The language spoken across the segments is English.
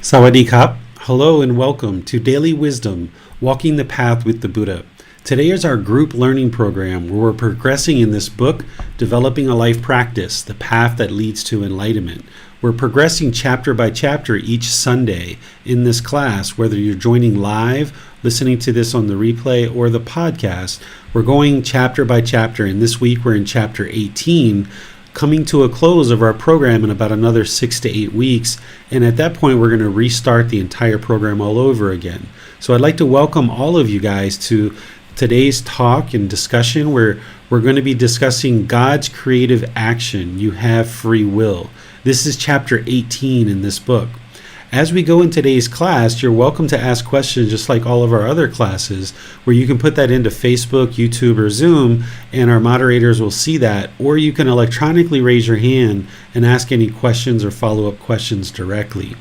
Sawadee Kap. Hello and welcome to Daily Wisdom, Walking the Path with the Buddha. Today is our group learning program where we're progressing in this book, Developing a Life Practice, the Path that Leads to Enlightenment. We're progressing chapter by chapter each Sunday in this class, whether you're joining live, listening to this on the replay, or the podcast. We're going chapter by chapter, and this week we're in chapter 18, coming to a close of our program in about another 6 to 8 weeks. And at that point, we're going to restart the entire program all over again. So I'd like to welcome all of you guys to today's talk and discussion where we're going to be discussing God's creative action. You have free will. This is chapter 18 in this book. As we go in today's class, you're welcome to ask questions just like all of our other classes, where you can put that into Facebook, YouTube, or Zoom, and our moderators will see that. Or you can electronically raise your hand and ask any questions or follow-up questions directly.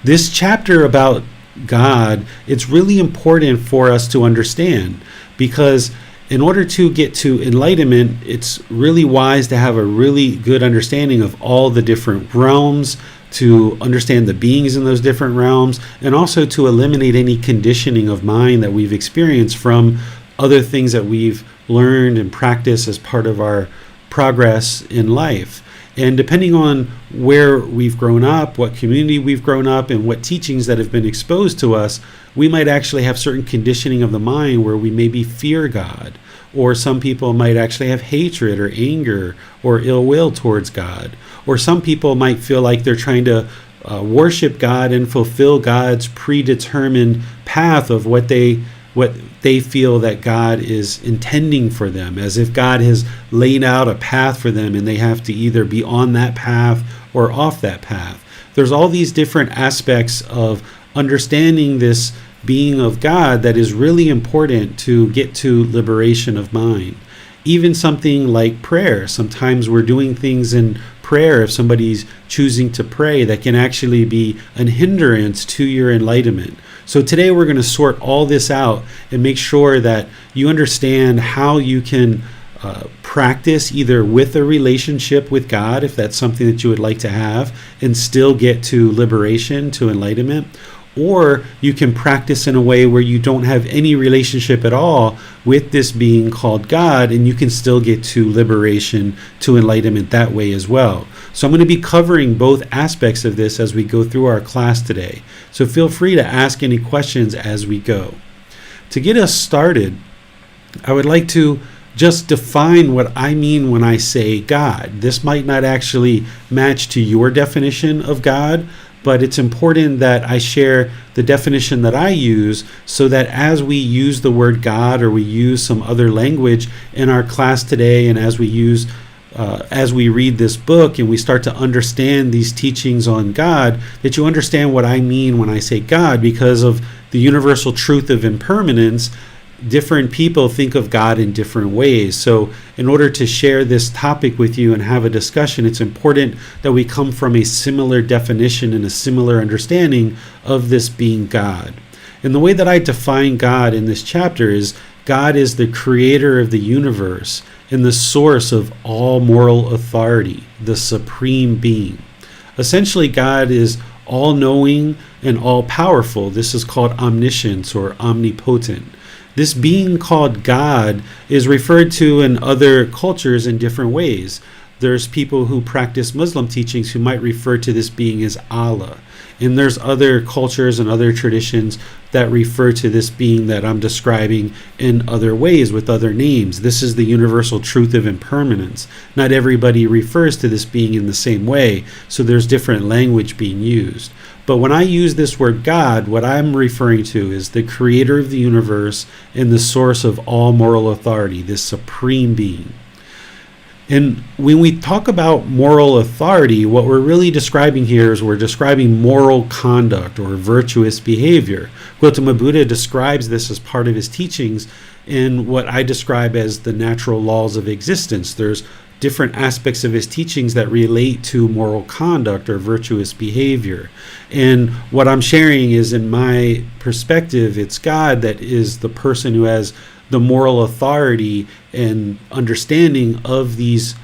This chapter about God, it's really important for us to understand, because in order to get to enlightenment, it's really wise to have a really good understanding of all the different realms, to understand the beings in those different realms, and also to eliminate any conditioning of mind that we've experienced from other things that we've learned and practiced as part of our progress in life. And depending on where we've grown up, what community we've grown up, and what teachings that have been exposed to us, we might actually have certain conditioning of the mind where we maybe fear God, or some people might actually have hatred or anger or ill will towards God, or some people might feel like they're trying to worship God and fulfill God's predetermined path of what they feel that God is intending for them, as if God has laid out a path for them and they have to either be on that path or off that path. There's all these different aspects of understanding this being of God that is really important to get to liberation of mind. Even something like prayer. Sometimes we're doing things in prayer, if somebody's choosing to pray, that can actually be an hindrance to your enlightenment. So today we're going to sort all this out and make sure that you understand how you can practice either with a relationship with God, if that's something that you would like to have, and still get to liberation, to enlightenment. Or you can practice in a way where you don't have any relationship at all with this being called God, and you can still get to liberation, to enlightenment that way as well. So I'm going to be covering both aspects of this as we go through our class today. So feel free to ask any questions as we go. To get us started, I would like to just define what I mean when I say God. This might not actually match to your definition of God, but it's important that I share the definition that I use, so that as we use the word God, or we use some other language in our class today, and as we read this book and we start to understand these teachings on God, that you understand what I mean when I say God. Because of the universal truth of impermanence, different people think of God in different ways. So in order to share this topic with you and have a discussion, it's important that we come from a similar definition and a similar understanding of this being God. And the way that I define God in this chapter is, God is the creator of the universe and the source of all moral authority, the supreme being. Essentially, God is all-knowing and all-powerful. This is called omniscience or omnipotent. This being called God is referred to in other cultures in different ways. There's people who practice Muslim teachings who might refer to this being as Allah. And there's other cultures and other traditions that refer to this being that I'm describing in other ways with other names. This is the universal truth of impermanence. Not everybody refers to this being in the same way, so there's different language being used. But when I use this word God, what I'm referring to is the creator of the universe and the source of all moral authority, this supreme being. And when we talk about moral authority, what we're really describing here is we're describing moral conduct or virtuous behavior. Gotama Buddha describes this as part of his teachings in what I describe as the natural laws of existence. There's different aspects of his teachings that relate to moral conduct or virtuous behavior. And what I'm sharing is, in my perspective, it's God that is the person who has the moral authority and understanding of these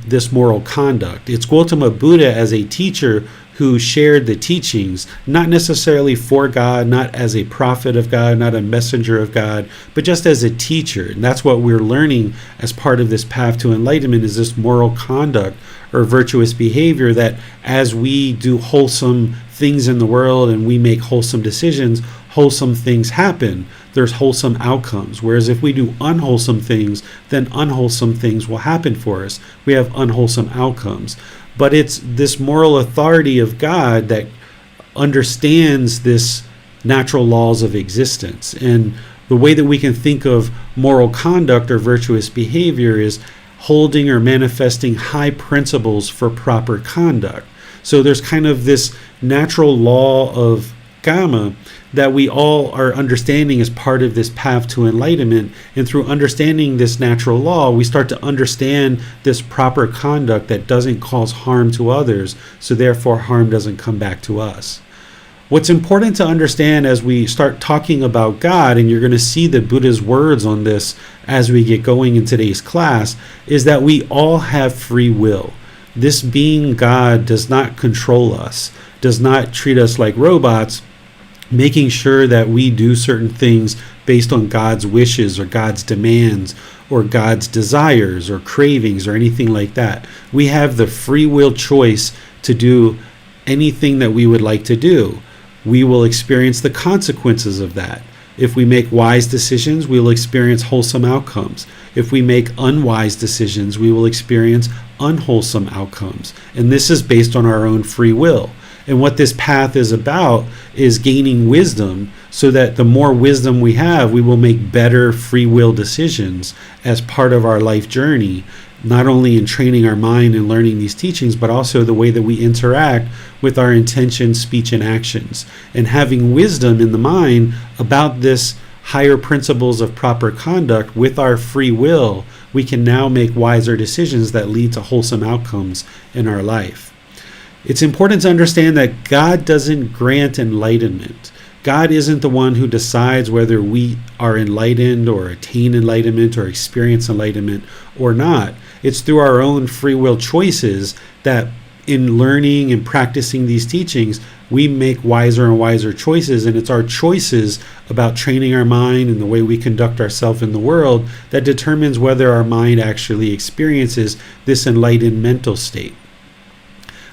this moral conduct. It's Gotama Buddha as a teacher who shared the teachings, not necessarily for God, not as a prophet of God, not a messenger of God, but just as a teacher. And that's what we're learning as part of this path to enlightenment, is this moral conduct or virtuous behavior, that as we do wholesome things in the world and we make wholesome decisions, wholesome things happen. There's wholesome outcomes. Whereas if we do unwholesome things, then unwholesome things will happen for us. We have unwholesome outcomes. But it's this moral authority of God that understands this natural laws of existence. And the way that we can think of moral conduct or virtuous behavior is holding or manifesting high principles for proper conduct. So there's kind of this natural law of karma that we all are understanding as part of this path to enlightenment. And through understanding this natural law, we start to understand this proper conduct that doesn't cause harm to others, so therefore harm doesn't come back to us. What's important to understand as we start talking about God, and you're going to see the Buddha's words on this as we get going in today's class, is that we all have free will. This being God does not control us, does not treat us like robots, making sure that we do certain things based on God's wishes or God's demands or God's desires or cravings or anything like that. We have the free will choice to do anything that we would like to do. We will experience the consequences of that. If we make wise decisions, we will experience wholesome outcomes. If we make unwise decisions, we will experience unwholesome outcomes. And this is based on our own free will. And what this path is about is gaining wisdom, so that the more wisdom we have, we will make better free will decisions as part of our life journey, not only in training our mind and learning these teachings, but also the way that we interact with our intention, speech, and actions. And having wisdom in the mind about this higher principles of proper conduct with our free will, we can now make wiser decisions that lead to wholesome outcomes in our life. It's important to understand that God doesn't grant enlightenment. God isn't the one who decides whether we are enlightened or attain enlightenment or experience enlightenment or not. It's through our own free will choices that in learning and practicing these teachings, we make wiser and wiser choices. And it's our choices about training our mind and the way we conduct ourselves in the world that determines whether our mind actually experiences this enlightened mental state.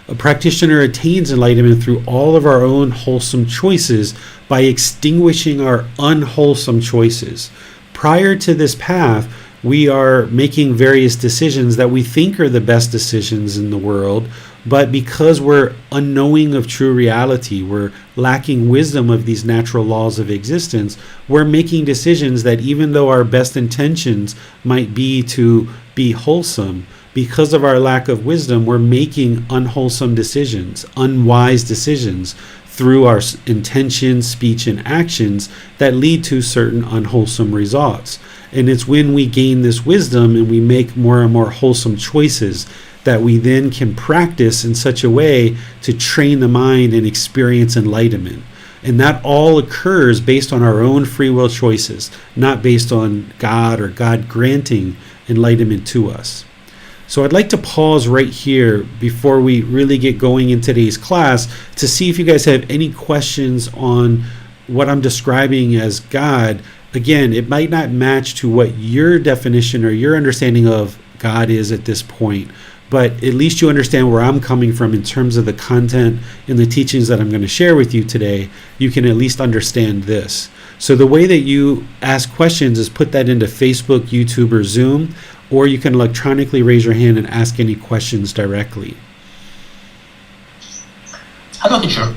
A practitioner attains enlightenment through all of our own wholesome choices by extinguishing our unwholesome choices. Prior to this path, we are making various decisions that we think are the best decisions in the world, but because we're unknowing of true reality, we're lacking wisdom of these natural laws of existence, we're making decisions that, even though our best intentions might be to be wholesome, because of our lack of wisdom, we're making unwholesome decisions, unwise decisions through our intention, speech, and actions that lead to certain unwholesome results. And it's when we gain this wisdom and we make more and more wholesome choices that we then can practice in such a way to train the mind and experience enlightenment. And that all occurs based on our own free will choices, not based on God or God granting enlightenment to us. So I'd like to pause right here before we really get going in today's class to see if you guys have any questions on what I'm describing as God. Again, it might not match to what your definition or your understanding of God is at this point, but at least you understand where I'm coming from in terms of the content and the teachings that I'm going to share with you today. You can at least understand this. So the way that you ask questions is put that into Facebook, YouTube, or Zoom, or you can electronically raise your hand and ask any questions directly. Hello, teacher.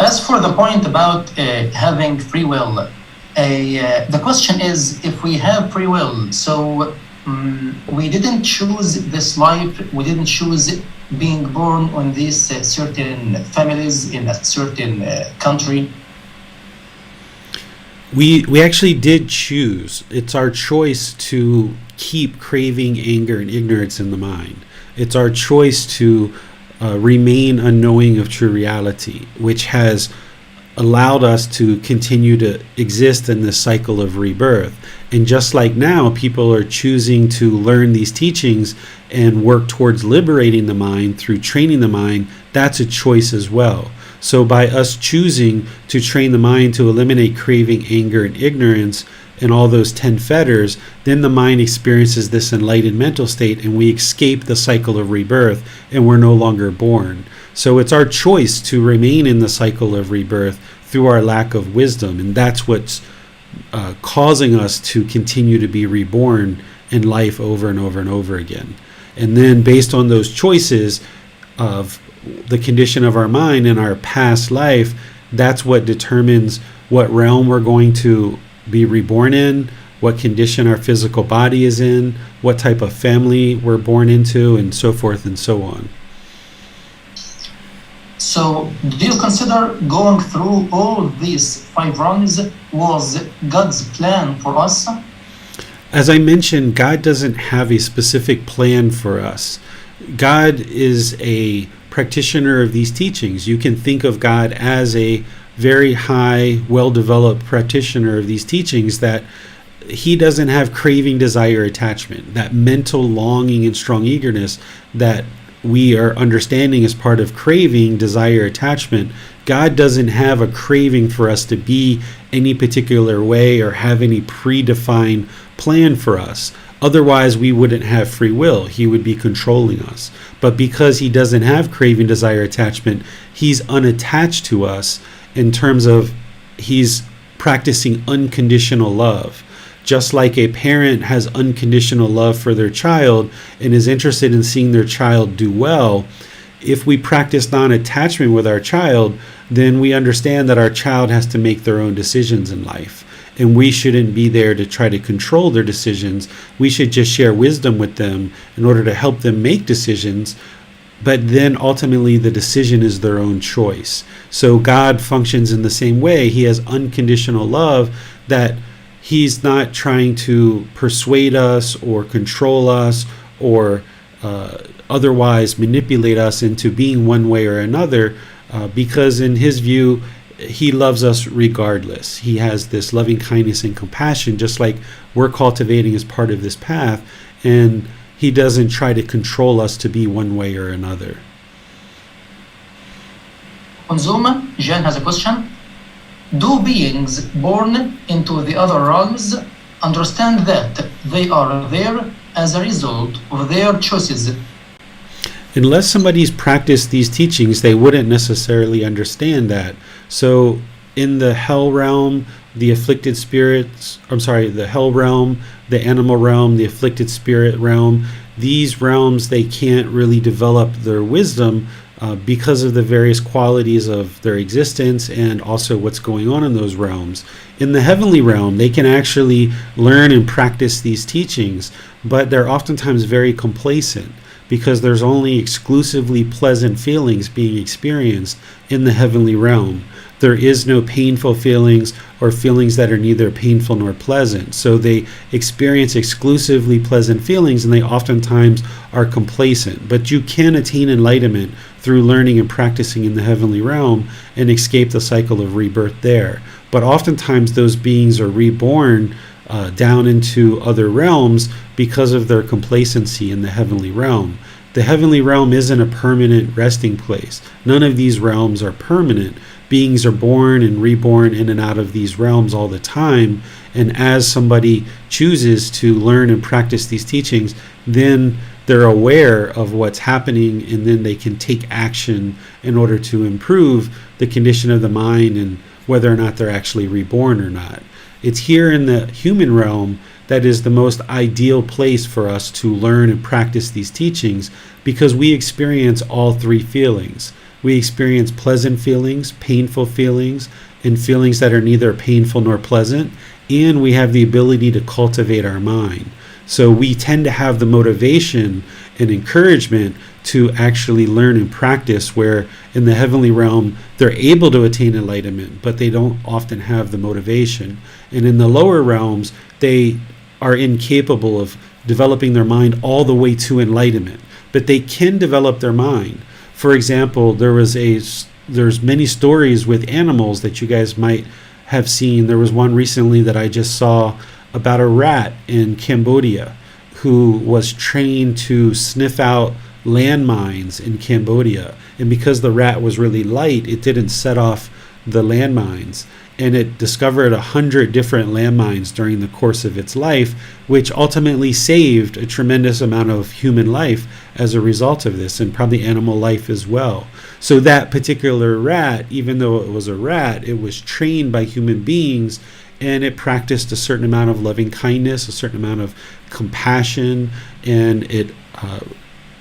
As for the point about having free will, the question is, if we have free will, so we didn't choose this life, we didn't choose being born on these certain families in a certain country. We actually did choose. It's our choice to keep craving anger and ignorance in the mind. It's our choice to remain unknowing of true reality, which has allowed us to continue to exist in this cycle of rebirth. And just like now, people are choosing to learn these teachings and work towards liberating the mind through training the mind, that's a choice as well. So by us choosing to train the mind to eliminate craving, anger, and ignorance, and all those 10 fetters, then the mind experiences this enlightened mental state, and we escape the cycle of rebirth, and we're no longer born. So it's our choice to remain in the cycle of rebirth through our lack of wisdom, and that's what's causing us to continue to be reborn in life over and over and over again. And then based on those choices of the condition of our mind in our past life, that's what determines what realm we're going to be reborn in, what condition our physical body is in, what type of family we're born into, and so forth and so on. So, do you consider going through all these 5 realms was God's plan for us? As I mentioned, God doesn't have a specific plan for us. God is a practitioner of these teachings. You can think of God as a very high, well-developed practitioner of these teachings, that he doesn't have craving, desire, attachment, that mental longing and strong eagerness that we are understanding as part of craving, desire, attachment. God doesn't have a craving for us to be any particular way or have any predefined plan for us. Otherwise, we wouldn't have free will. He would be controlling us. But because he doesn't have craving, desire, attachment, he's unattached to us in terms of he's practicing unconditional love. Just like a parent has unconditional love for their child and is interested in seeing their child do well, if we practice non-attachment with our child, then we understand that our child has to make their own decisions in life. And we shouldn't be there to try to control their decisions. We should just share wisdom with them in order to help them make decisions. But then ultimately the decision is their own choice. So God functions in the same way. He has unconditional love, that he's not trying to persuade us or control us or otherwise manipulate us into being one way or another, because in his view, he loves us regardless. He has this loving kindness and compassion, just like we're cultivating as part of this path, and he doesn't try to control us to be one way or another. On Zoom, Jen has a question. Do beings born into the other realms understand that they are there as a result of their choices? Unless somebody's practiced these teachings, they wouldn't necessarily understand that. So in the hell realm, the afflicted spirits, the hell realm, the animal realm, the afflicted spirit realm, these realms, they can't really develop their wisdom because of the various qualities of their existence and also what's going on in those realms. In the heavenly realm, they can actually learn and practice these teachings, but they're oftentimes very complacent because there's only exclusively pleasant feelings being experienced in the heavenly realm. There is no painful feelings or feelings that are neither painful nor pleasant. So they experience exclusively pleasant feelings, and they oftentimes are complacent. But you can attain enlightenment through learning and practicing in the heavenly realm and escape the cycle of rebirth there. But oftentimes those beings are reborn down into other realms because of their complacency in the heavenly realm. The heavenly realm isn't a permanent resting place. None of these realms are permanent. Beings are born and reborn in and out of these realms all the time. And as somebody chooses to learn and practice these teachings, then they're aware of what's happening, and then they can take action in order to improve the condition of the mind and whether or not they're actually reborn or not. It's here in the human realm that is the most ideal place for us to learn and practice these teachings, because we experience all three feelings. We experience pleasant feelings, painful feelings, and feelings that are neither painful nor pleasant, and we have the ability to cultivate our mind. So we tend to have the motivation and encouragement to actually learn and practice, where in the heavenly realm they're able to attain enlightenment, but they don't often have the motivation. And in the lower realms, they are incapable of developing their mind all the way to enlightenment, but they can develop their mind. For example, there's many stories with animals that you guys might have seen. There was one recently that I just saw about a rat in Cambodia who was trained to sniff out landmines in Cambodia. And because the rat was really light, it didn't set off the landmines. And it discovered 100 different landmines during the course of its life, which ultimately saved a tremendous amount of human life as a result of this, and probably animal life as well. So that particular rat, even though it was a rat, it was trained by human beings, and it practiced a certain amount of loving kindness, a certain amount of compassion, and it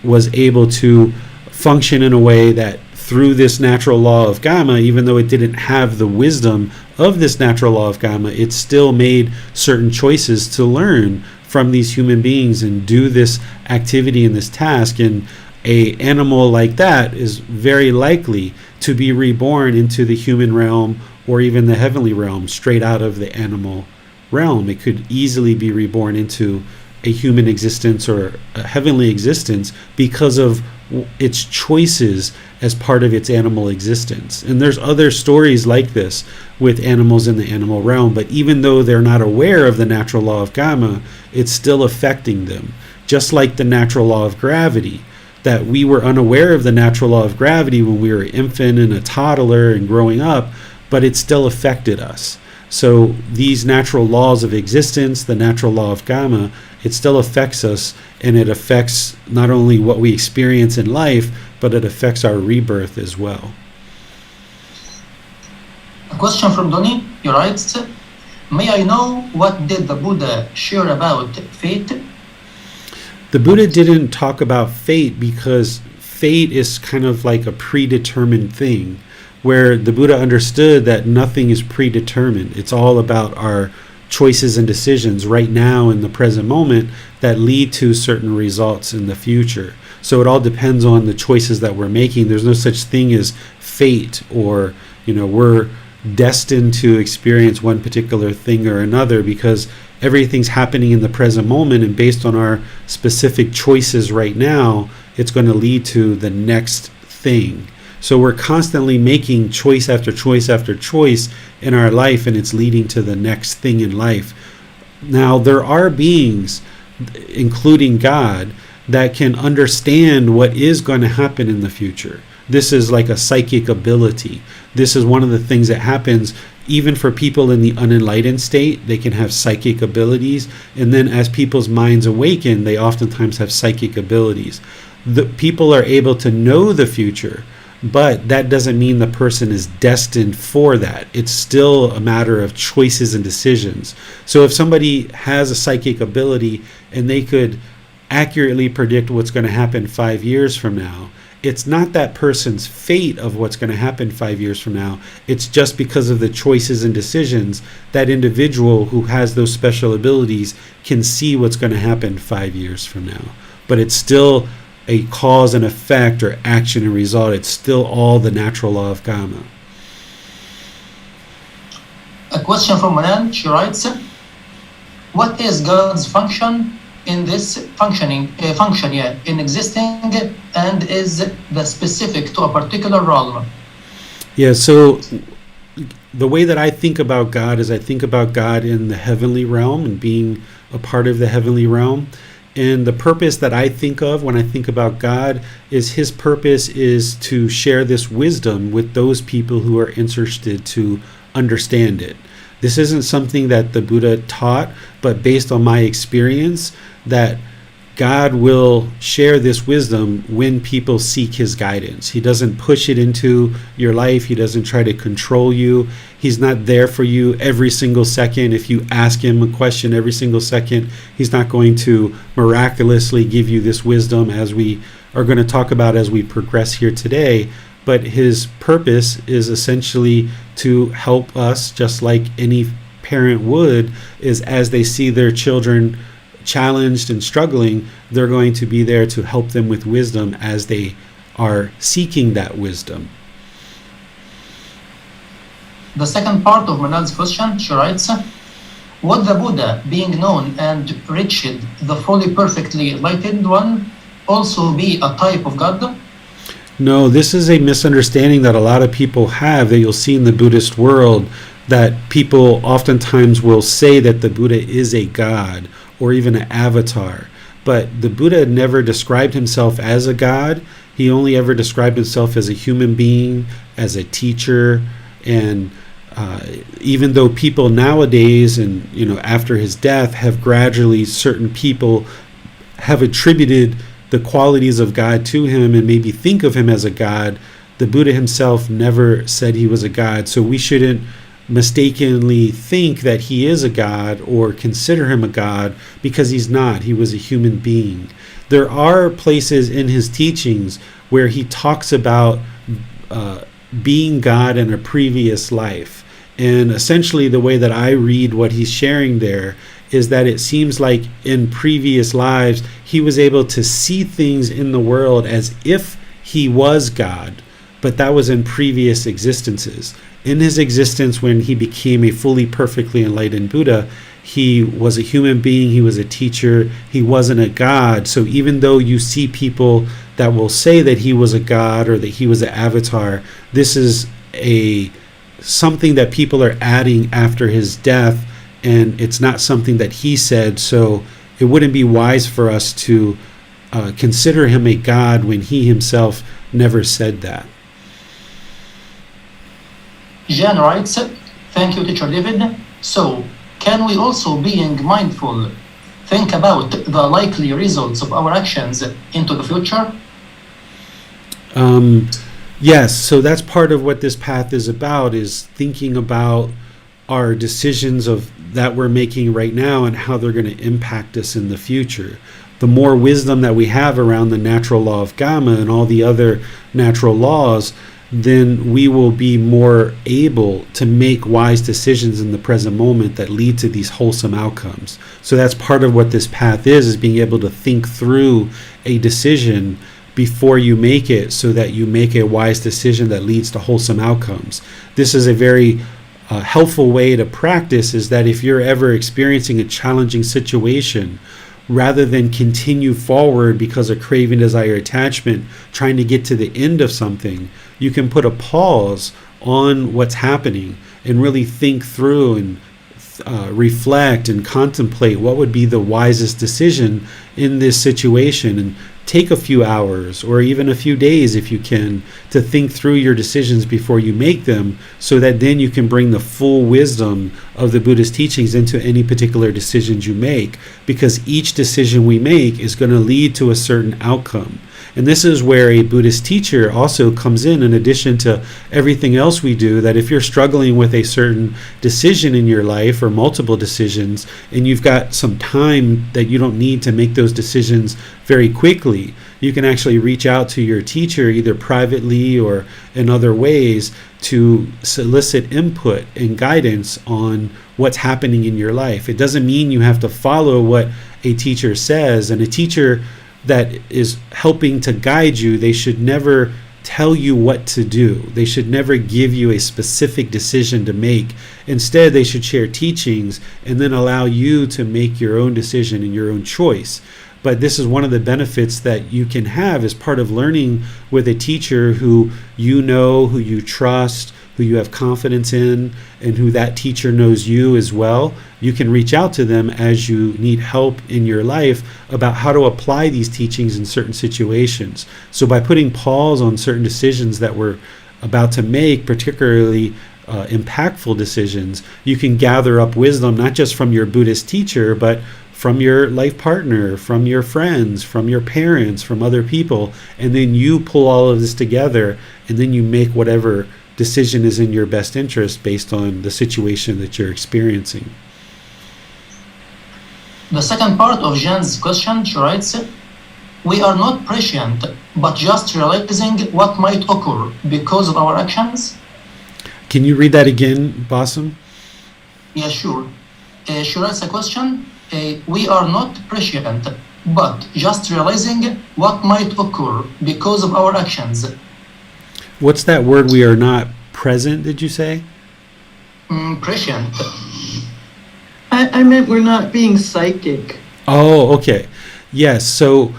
was able to function in a way that through this natural law of Gama, even though it didn't have the wisdom of this natural law of Gama, it still made certain choices to learn from these human beings and do this activity and this task. And a animal like that is very likely to be reborn into the human realm or even the heavenly realm straight out of the animal realm. It could easily be reborn into a human existence or a heavenly existence because of its choices as part of its animal existence. And there's other stories like this with animals in the animal realm, but even though they're not aware of the natural law of Gama, it's still affecting them. Just like the natural law of gravity, that we were unaware of the natural law of gravity when we were an infant and a toddler and growing up, but it still affected us. So these natural laws of existence, the natural law of Gama, it still affects us, and it affects not only what we experience in life, but it affects our rebirth as well. A question from Donnie. He writes, may I know what did the Buddha share about fate? The Buddha didn't talk about fate because fate is kind of like a predetermined thing, where the Buddha understood that nothing is predetermined. It's all about our choices and decisions right now in the present moment that lead to certain results in the future. So it all depends on the choices that we're making. There's no such thing as fate, or we're destined to experience one particular thing or another, because everything's happening in the present moment, and based on our specific choices right now, it's going to lead to the next thing. So we're constantly making choice after choice after choice in our life, and it's leading to the next thing in life. Now, there are beings, including God, that can understand what is going to happen in the future. This is like a psychic ability. This is one of the things that happens even for people in the unenlightened state. They can have psychic abilities, and then as people's minds awaken, they oftentimes have psychic abilities. The people are able to know the future, but that doesn't mean the person is destined for that. It's still a matter of choices and decisions. So if somebody has a psychic ability and they could accurately predict what's going to happen 5 years from now, it's not that person's fate of what's going to happen 5 years from now. It's just because of the choices and decisions that individual who has those special abilities can see what's going to happen 5 years from now. But it's still a cause and effect, or action and result. It's still all the natural law of Gama. A question from Manan. She writes, what is God's function in this function in existing, and is the specific to a particular realm? Yeah, so the way that I think about God is I think about God in the heavenly realm and being a part of the heavenly realm. And the purpose that I think of when I think about God is his purpose is to share this wisdom with those people who are interested to understand it. This isn't something that the Buddha taught, but based on my experience, that God will share this wisdom when people seek his guidance. He doesn't push it into your life. He doesn't try to control you. He's not there for you every single second. If you ask him a question every single second, he's not going to miraculously give you this wisdom, as we are going to talk about as we progress here today. But his purpose is essentially to help us, just like any parent would, is as they see their children challenged and struggling, they're going to be there to help them with wisdom as they are seeking that wisdom. The second part of Manal's question, she writes, would the Buddha, being known and reached the fully perfectly enlightened one, also be a type of God? No, this is a misunderstanding that a lot of people have, that you'll see in the Buddhist world, that people oftentimes will say that the Buddha is a god or even an avatar. But the Buddha never described himself as a god. He only ever described himself as a human being, as a teacher, and even though people nowadays and after his death have gradually, certain people have attributed the qualities of God to him and maybe think of him as a god, the Buddha himself never said he was a god. So we shouldn't mistakenly think that he is a god or consider him a god, because he's not. He was a human being. There are places in his teachings where he talks about being God in a previous life. And essentially the way that I read what he's sharing there is that it seems like in previous lives he was able to see things in the world as if he was God, but that was in previous existences. In his existence when he became a fully perfectly enlightened Buddha, he was a human being, he was a teacher, he wasn't a god. So even though you see people that will say that he was a god or that he was an avatar, this is something that people are adding after his death, and it's not something that he said. So it wouldn't be wise for us to consider him a god when he himself never said that. Jan writes, thank you, Teacher David. So, can we also, being mindful, think about the likely results of our actions into the future? Yes, so that's part of what this path is about, is thinking about our decisions that we're making right now and how they're going to impact us in the future. The more wisdom that we have around the natural law of Gama and all the other natural laws, then we will be more able to make wise decisions in the present moment that lead to these wholesome outcomes. So that's part of what this path is being able to think through a decision before you make it, so that you make a wise decision that leads to wholesome outcomes. This is a very helpful way to practice, is that if you're ever experiencing a challenging situation, rather than continue forward because of craving, desire, attachment, trying to get to the end of something, you can put a pause on what's happening and really think through and reflect and contemplate what would be the wisest decision in this situation, and take a few hours or even a few days if you can to think through your decisions before you make them, so that then you can bring the full wisdom of the Buddha's teachings into any particular decisions you make, because each decision we make is going to lead to a certain outcome. And this is where a Buddhist teacher also comes in addition to everything else we do, that if you're struggling with a certain decision in your life or multiple decisions, and you've got some time that you don't need to make those decisions very quickly, you can actually reach out to your teacher either privately or in other ways to solicit input and guidance on what's happening in your life. It doesn't mean you have to follow what a teacher says, and a teacher that is helping to guide you, they should never tell you what to do. They should never give you a specific decision to make. Instead, they should share teachings and then allow you to make your own decision and your own choice. But this is one of the benefits that you can have as part of learning with a teacher who you know, who you trust, who you have confidence in, and who that teacher knows you as well. You can reach out to them as you need help in your life about how to apply these teachings in certain situations. So by putting pause on certain decisions that we're about to make, particularly impactful decisions, you can gather up wisdom, not just from your Buddhist teacher, but from your life partner, from your friends, from your parents, from other people. And then you pull all of this together, and then you make whatever decision is in your best interest based on the situation that you're experiencing. The second part of Jan's question, she writes, we are not prescient, but just realizing what might occur because of our actions. Can you read that again, Bassam? Yeah, sure. She writes a question, we are not prescient, but just realizing what might occur because of our actions. What's that word, we are not present, did you say? Prescient. I meant we're not being psychic. Oh, okay. Yes, so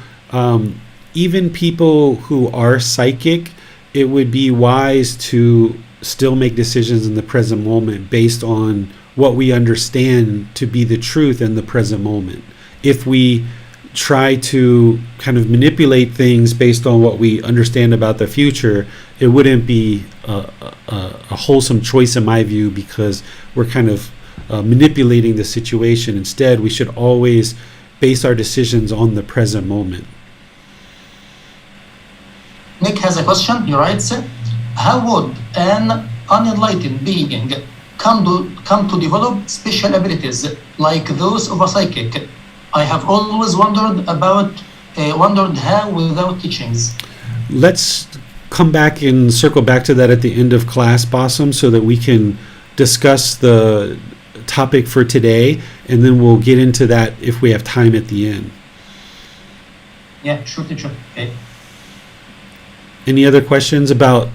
even people who are psychic, it would be wise to still make decisions in the present moment based on what we understand to be the truth in the present moment. If we try to kind of manipulate things based on what we understand about the future, it wouldn't be a wholesome choice in my view, because we're kind of manipulating the situation. Instead, we should always base our decisions on the present moment. Nick has a question. He writes, how would an unenlightened being come to develop special abilities like those of a psychic? I have always wondered how without teachings. Let's come back and circle back to that at the end of class, Bassam, so that we can discuss the topic for today, and then we'll get into that if we have time at the end. Yeah, sure, teacher. Okay. Any other questions about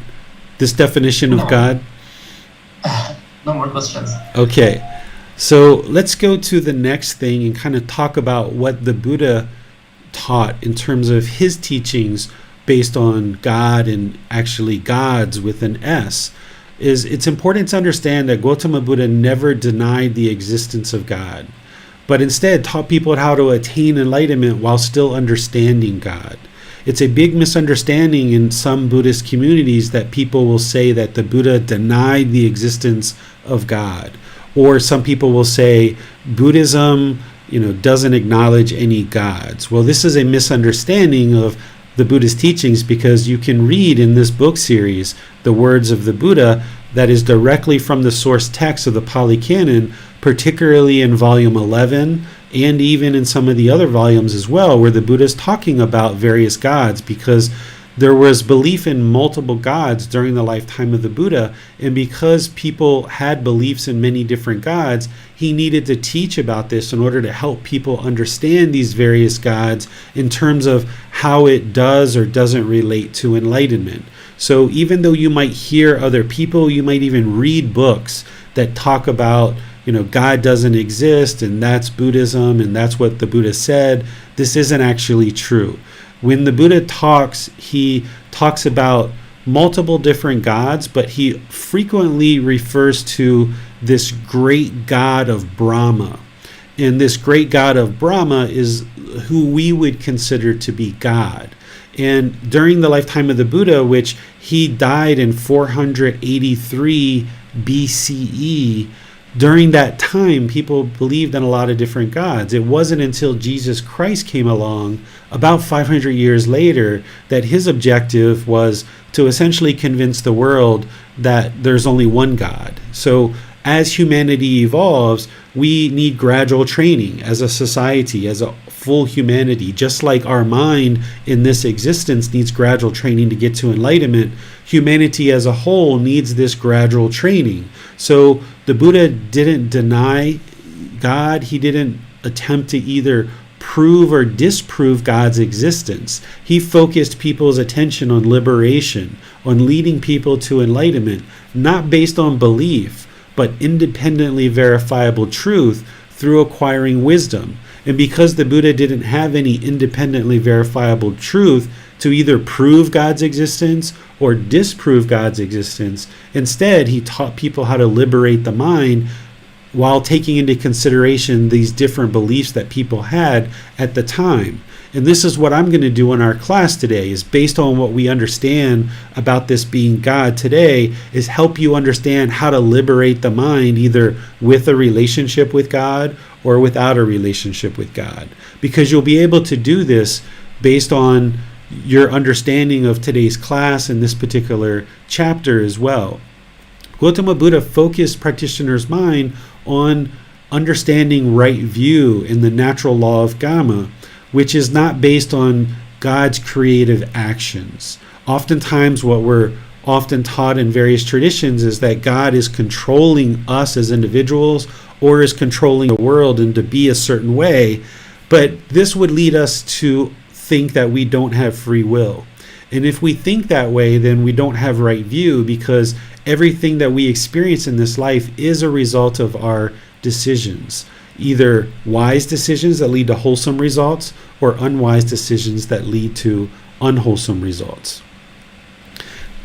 this definition of God? No more questions. Okay, so let's go to the next thing and kind of talk about what the Buddha taught in terms of his teachings based on God, and actually gods with an S. It's important to understand that Gotama Buddha never denied the existence of God, but instead taught people how to attain enlightenment while still understanding God. It's a big misunderstanding in some Buddhist communities that people will say that the Buddha denied the existence of God, or some people will say Buddhism, doesn't acknowledge any gods. Well, this is a misunderstanding of the Buddha's teachings, because you can read in this book series the words of the Buddha that is directly from the source text of the Pali Canon, particularly in volume 11 and even in some of the other volumes as well, where the Buddha is talking about various gods, because there was belief in multiple gods during the lifetime of the Buddha, and because people had beliefs in many different gods, he needed to teach about this in order to help people understand these various gods in terms of how it does or doesn't relate to enlightenment. So even though you might hear other people, you might even read books that talk about, God doesn't exist, and that's Buddhism, and that's what the Buddha said, this isn't actually true. When the Buddha talks, he talks about multiple different gods, but he frequently refers to this great god of Brahma. And this great god of Brahma is who we would consider to be God. And during the lifetime of the Buddha, which he died in 483 BCE, during that time, people believed in a lot of different gods. It wasn't until Jesus Christ came along, about 500 years later, that his objective was to essentially convince the world that there's only one God. So as humanity evolves, we need gradual training as a society, as a full humanity. Just like our mind in this existence needs gradual training to get to enlightenment, humanity as a whole needs this gradual training. So the Buddha didn't deny God. He didn't attempt to either prove or disprove God's existence. He focused people's attention on liberation, on leading people to enlightenment, not based on belief, but independently verifiable truth through acquiring wisdom. And because the Buddha didn't have any independently verifiable truth to either prove God's existence or disprove God's existence, instead he taught people how to liberate the mind while taking into consideration these different beliefs that people had at the time. And this is what I'm going to do in our class today, is based on what we understand about this being God today, is help you understand how to liberate the mind, either with a relationship with God or without a relationship with God. Because you'll be able to do this based on your understanding of today's class and this particular chapter as well. Gotama Buddha focused practitioners' mind on understanding right view in the natural law of karma, which is not based on God's creative actions. Oftentimes what we're often taught in various traditions is that God is controlling us as individuals or is controlling the world and to be a certain way, but this would lead us to think that we don't have free will. And if we think that way, then we don't have right view, because everything that we experience in this life is a result of our decisions. Either wise decisions that lead to wholesome results or unwise decisions that lead to unwholesome results.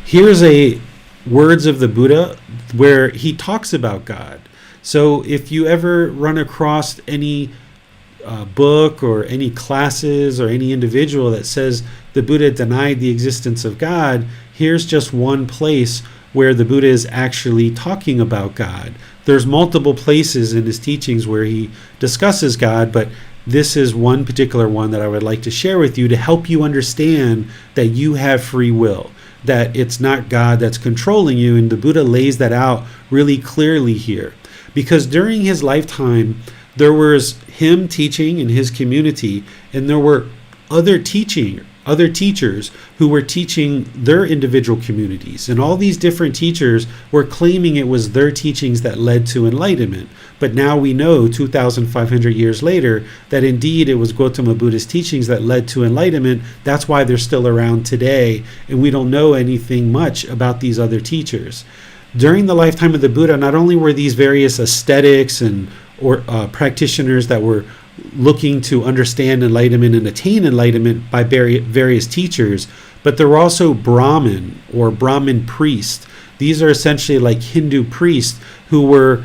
Here's a words of the Buddha where he talks about God. So if you ever run across any book or any classes or any individual that says the Buddha denied the existence of God, here's just one place where the Buddha is actually talking about God. There's multiple places in his teachings where he discusses God, but this is one particular one that I would like to share with you to help you understand that you have free will, that it's not God that's controlling you. And the Buddha lays that out really clearly here. Because during his lifetime, there was him teaching in his community, and there were other teachers who were teaching their individual communities. And all these different teachers were claiming it was their teachings that led to enlightenment. But now we know 2,500 years later that indeed it was Gotama Buddha's teachings that led to enlightenment. That's why they're still around today, and we don't know anything much about these other teachers. During the lifetime of the Buddha, not only were these various ascetics and practitioners that were looking to understand enlightenment and attain enlightenment by various teachers, but there were also Brahmin or Brahmin priests. These are essentially like Hindu priests who were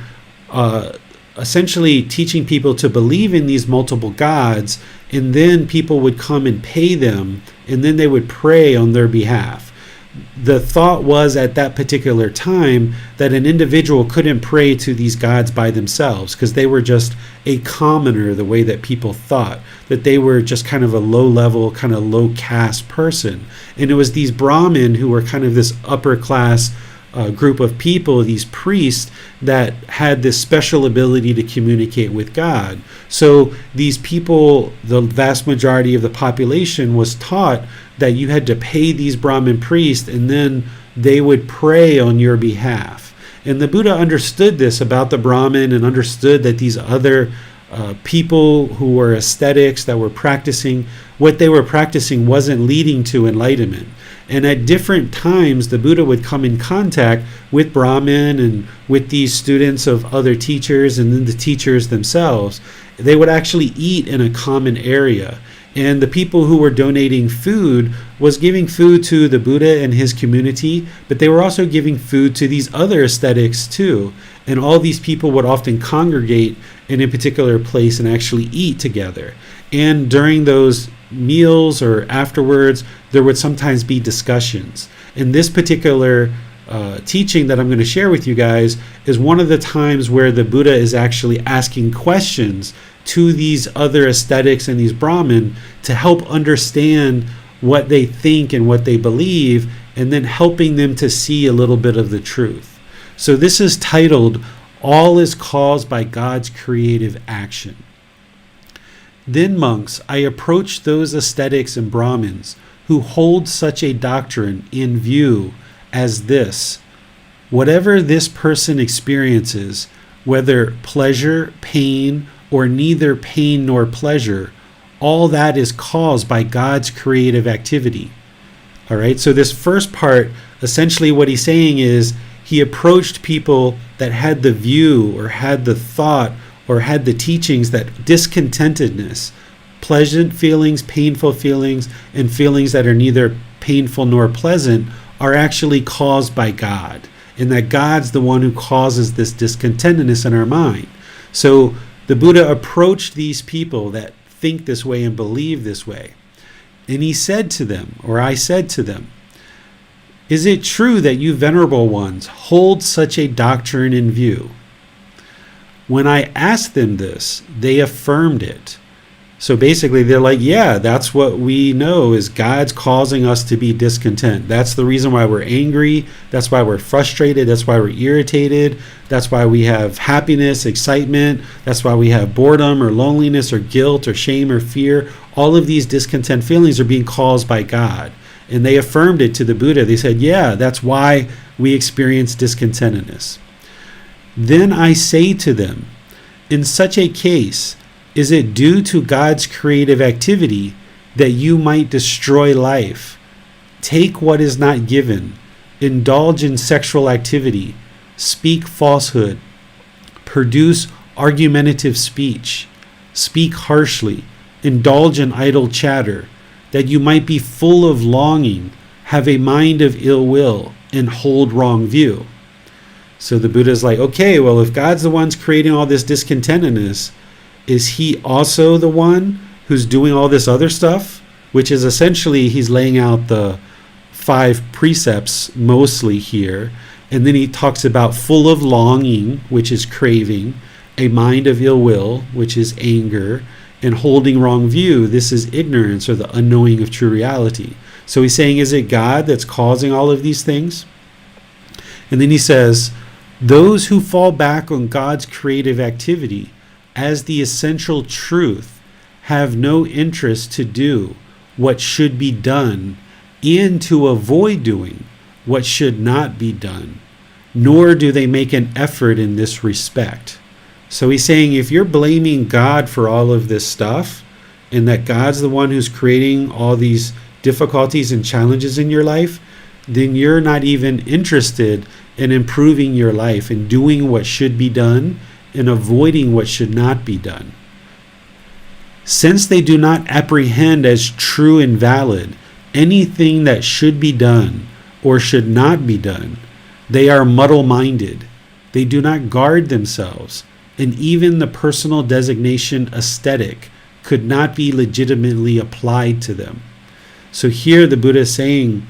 essentially teaching people to believe in these multiple gods, and then people would come and pay them, and then they would pray on their behalf. The thought was at that particular time that an individual couldn't pray to these gods by themselves because they were just a commoner, the way that people thought, that they were just kind of a low-level, kind of low-caste person. And it was these Brahmin who were kind of this upper-class group of people, these priests, that had this special ability to communicate with God. So these people, the vast majority of the population, was taught that you had to pay these Brahmin priests and then they would pray on your behalf. And the Buddha understood this about the Brahmin and understood that these other people who were ascetics that were practicing, what they were practicing wasn't leading to enlightenment. And at different times, the Buddha would come in contact with Brahmin and with these students of other teachers and then the teachers themselves. They would actually eat in a common area. And the people who were donating food was giving food to the Buddha and his community, but they were also giving food to these other ascetics too. And all these people would often congregate in a particular place and actually eat together. And during those meals or afterwards, there would sometimes be discussions. And this particular teaching that I'm going to share with you guys is one of the times where the Buddha is actually asking questions to these other ascetics and these Brahmin to help understand what they think and what they believe, and then helping them to see a little bit of the truth. So this is titled, All is Caused by God's Creative Action. Then, monks, I approach those ascetics and Brahmins who hold such a doctrine in view as this: whatever this person experiences, whether pleasure, pain, or neither pain nor pleasure, all that is caused by God's creative activity. All right, so this first part, essentially what he's saying is he approached people that had the view or had the thought or had the teachings that discontentedness, pleasant feelings, painful feelings, and feelings that are neither painful nor pleasant are actually caused by God, and that God's the one who causes this discontentedness in our mind. So the Buddha approached these people that think this way and believe this way. And he said to them, or I said to them, is it true that you venerable ones hold such a doctrine in view? When I asked them this, they affirmed it. So basically they're like, yeah, that's what we know is God's causing us to be discontent. That's the reason why we're angry. That's why we're frustrated. That's why we're irritated. That's why we have happiness, excitement. That's why we have boredom or loneliness or guilt or shame or fear. All of these discontent feelings are being caused by God. And they affirmed it to the Buddha. They said, yeah, that's why we experience discontentedness. Then I say to them, in such a case, is it due to God's creative activity that you might destroy life, take what is not given, indulge in sexual activity, speak falsehood, produce argumentative speech, speak harshly, indulge in idle chatter, that you might be full of longing, have a mind of ill will, and hold wrong view. So the Buddha is like, okay, well, if God's the one's creating all this discontentedness, is he also the one who's doing all this other stuff? Which is essentially, he's laying out the 5 precepts mostly here. And then he talks about full of longing, which is craving, a mind of ill will, which is anger, and holding wrong view. This is ignorance, or the unknowing of true reality. So he's saying, is it God that's causing all of these things? And then he says, those who fall back on God's creative activity as the essential truth have no interest to do what should be done and to avoid doing what should not be done, nor do they make an effort in this respect. So he's saying, if you're blaming God for all of this stuff, and that God's the one who's creating all these difficulties and challenges in your life, then you're not even interested in improving your life and doing what should be done and avoiding what should not be done. Since they do not apprehend as true and valid anything that should be done or should not be done, they are muddle-minded. They do not guard themselves, and even the personal designation aesthetic could not be legitimately applied to them. So here the Buddha is saying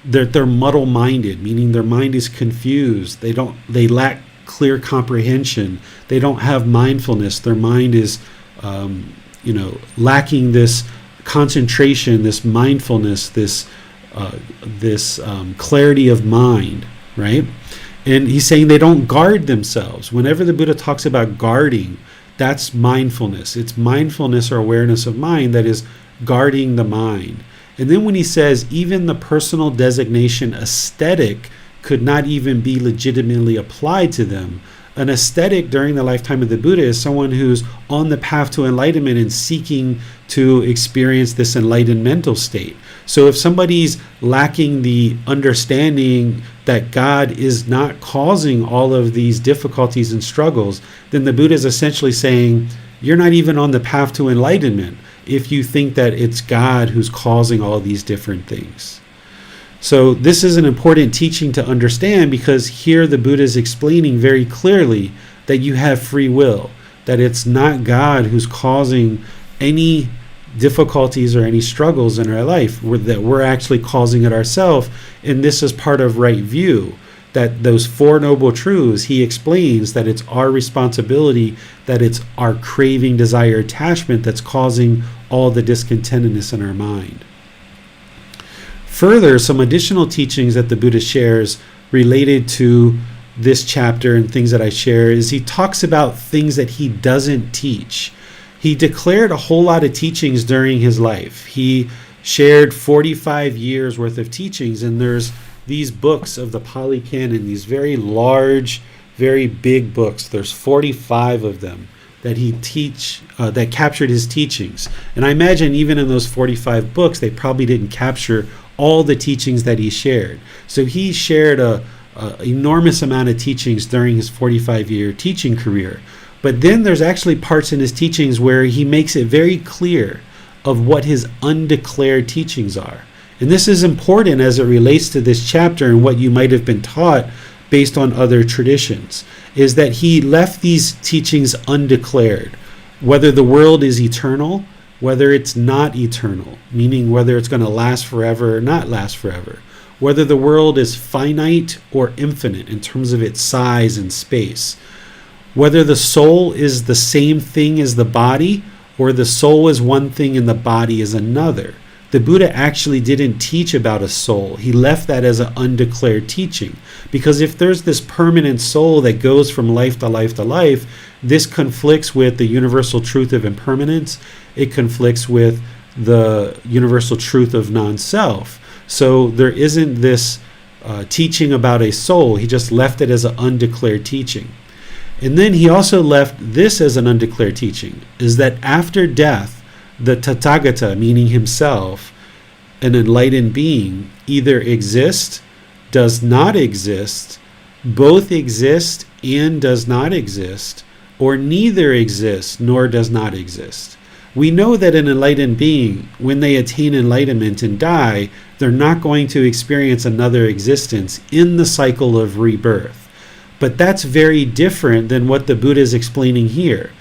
that they're muddle-minded, meaning their mind is confused. They lack clear comprehension. They don't have mindfulness. Their mind is, lacking this concentration, this mindfulness, this clarity of mind, right? And he's saying they don't guard themselves. Whenever the Buddha talks about guarding, that's mindfulness. It's mindfulness or awareness of mind that is guarding the mind. And then when he says even the personal designation aesthetic could not even be legitimately applied to them, an aesthetic during the lifetime of the Buddha is someone who's on the path to enlightenment and seeking to experience this enlightened mental state. So if somebody's lacking the understanding that God is not causing all of these difficulties and struggles, then the Buddha is essentially saying, you're not even on the path to enlightenment if you think that it's God who's causing all these different things. So this is an important teaching to understand, because here the Buddha is explaining very clearly that you have free will, that it's not God who's causing any difficulties or any struggles in our life, that we're actually causing it ourselves. And this is part of right view, that those 4 noble truths, he explains that it's our responsibility, that it's our craving, desire, attachment that's causing all the discontentedness in our mind. Further, some additional teachings that the Buddha shares related to this chapter and things that I share is he talks about things that he doesn't teach. He declared a whole lot of teachings during his life. He shared 45 years worth of teachings, and there's these books of the Pali Canon, these very large, very big books. There's 45 of them that that captured his teachings. And I imagine even in those 45 books, they probably didn't capture all the teachings that he shared. So he shared a enormous amount of teachings during his 45-year teaching career. But then there's actually parts in his teachings where he makes it very clear of what his undeclared teachings are. And this is important as it relates to this chapter and what you might have been taught based on other traditions, is that he left these teachings undeclared. Whether the world is eternal, whether it's not eternal, meaning whether it's going to last forever or not last forever, whether the world is finite or infinite in terms of its size and space, whether the soul is the same thing as the body, or the soul is one thing and the body is another. The Buddha actually didn't teach about a soul. He left that as an undeclared teaching. Because if there's this permanent soul that goes from life to life to life, this conflicts with the universal truth of impermanence. It conflicts with the universal truth of non-self. So there isn't this teaching about a soul. He just left it as an undeclared teaching. And then he also left this as an undeclared teaching, is that after death, the Tathagata, meaning himself, an enlightened being, either exists, does not exist, both exist and does not exist, or neither exists nor does not exist. We know that an enlightened being, when they attain enlightenment and die, they're not going to experience another existence in the cycle of rebirth. But that's very different than what the Buddha is explaining here.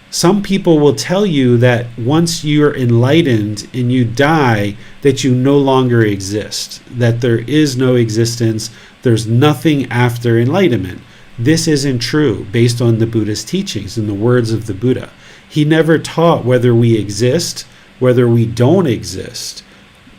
Some people will tell you that once you're enlightened and you die, that you no longer exist, that there is no existence, there's nothing after enlightenment. This isn't true based on the Buddha's teachings and the words of the Buddha. He never taught whether we exist, whether we don't exist,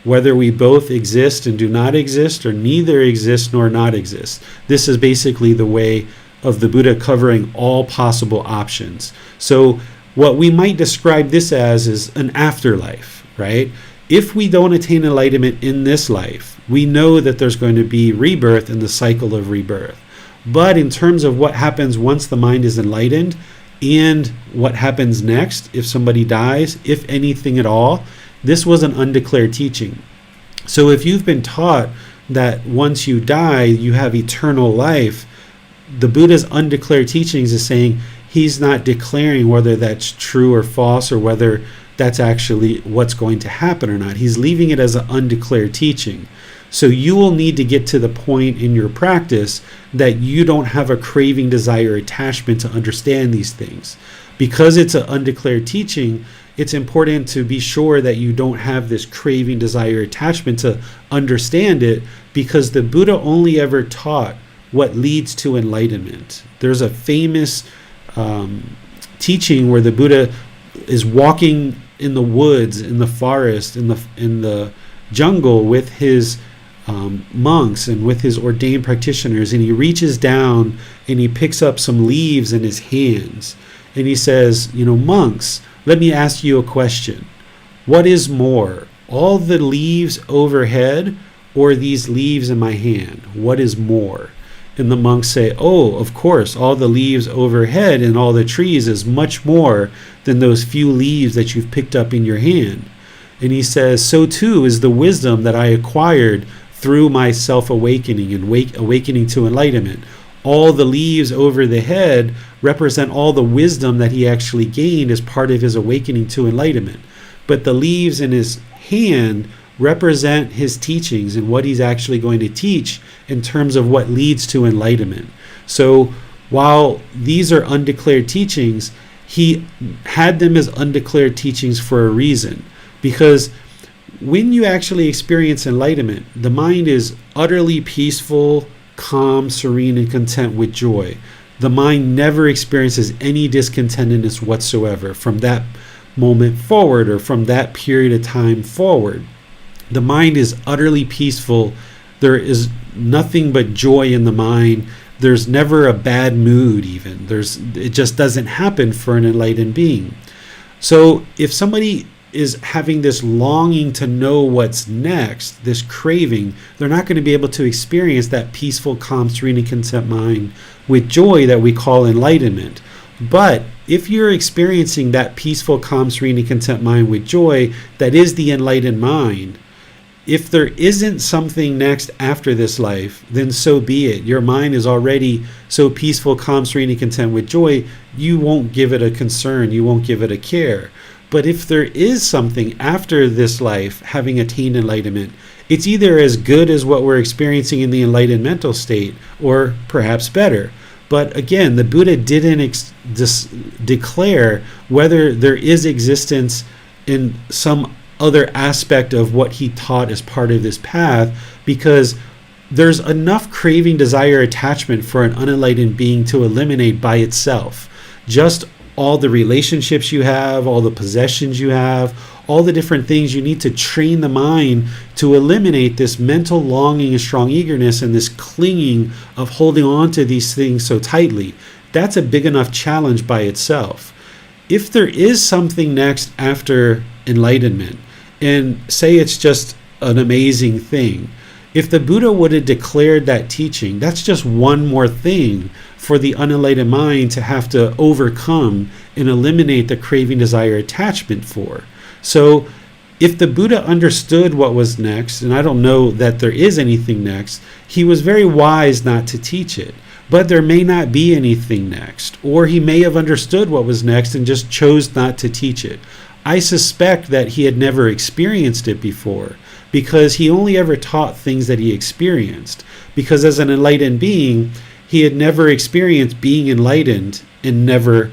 whether we both exist and do not exist, or neither exist nor not exist. This is basically the way of the Buddha covering all possible options. So what we might describe this as is an afterlife, right? If we don't attain enlightenment in this life, we know that there's going to be rebirth in the cycle of rebirth. But in terms of what happens once the mind is enlightened and what happens next if somebody dies, if anything at all, this was an undeclared teaching. So if you've been taught that once you die, you have eternal life, the Buddha's undeclared teachings is saying he's not declaring whether that's true or false or whether that's actually what's going to happen or not. He's leaving it as an undeclared teaching. So you will need to get to the point in your practice that you don't have a craving, desire, attachment to understand these things. Because it's an undeclared teaching, it's important to be sure that you don't have this craving, desire, attachment to understand it, because the Buddha only ever taught what leads to enlightenment. There's a famous teaching where the Buddha is walking in the woods, in the forest, in the jungle with his monks and with his ordained practitioners, and he reaches down and he picks up some leaves in his hands, and he says, monks, let me ask you a question. What is more, all the leaves overhead or these leaves in my hand? What is more? And the monks say, oh, of course, all the leaves overhead and all the trees is much more than those few leaves that you've picked up in your hand. And he says, so too is the wisdom that I acquired through my self-awakening and awakening to enlightenment. All the leaves over the head represent all the wisdom that he actually gained as part of his awakening to enlightenment. But the leaves in his hand represent his teachings and what he's actually going to teach in terms of what leads to enlightenment. So while these are undeclared teachings, he had them as undeclared teachings for a reason. Because when you actually experience enlightenment, the mind is utterly peaceful, calm, serene, and content with joy. The mind never experiences any discontentedness whatsoever from that moment forward or from that period of time forward. The mind is utterly peaceful. There is nothing but joy in the mind. There's never a bad mood even. It just doesn't happen for an enlightened being. So if somebody is having this longing to know what's next, this craving, they're not going to be able to experience that peaceful, calm, serene, and content mind with joy that we call enlightenment. But if you're experiencing that peaceful, calm, serene, and content mind with joy, that is the enlightened mind. If there isn't something next after this life, then so be it. Your mind is already so peaceful, calm, serene, and content with joy, you won't give it a concern, you won't give it a care. But if there is something after this life, having attained enlightenment, it's either as good as what we're experiencing in the enlightened mental state, or perhaps better. But again, the Buddha didn't declare whether there is existence in some other aspect of what he taught as part of this path, because there's enough craving, desire, attachment for an unenlightened being to eliminate by itself. Just all the relationships you have, all the possessions you have, all the different things you need to train the mind to eliminate this mental longing and strong eagerness and this clinging of holding on to these things so tightly. That's a big enough challenge by itself. If there is something next after enlightenment, and say it's just an amazing thing, if the Buddha would have declared that teaching, that's just one more thing for the unenlightened mind to have to overcome and eliminate the craving, desire, attachment for. So if the Buddha understood what was next, and I don't know that there is anything next, he was very wise not to teach it. But there may not be anything next, or he may have understood what was next and just chose not to teach it. I suspect that he had never experienced it before, because he only ever taught things that he experienced. Because as an enlightened being, he had never experienced being enlightened and never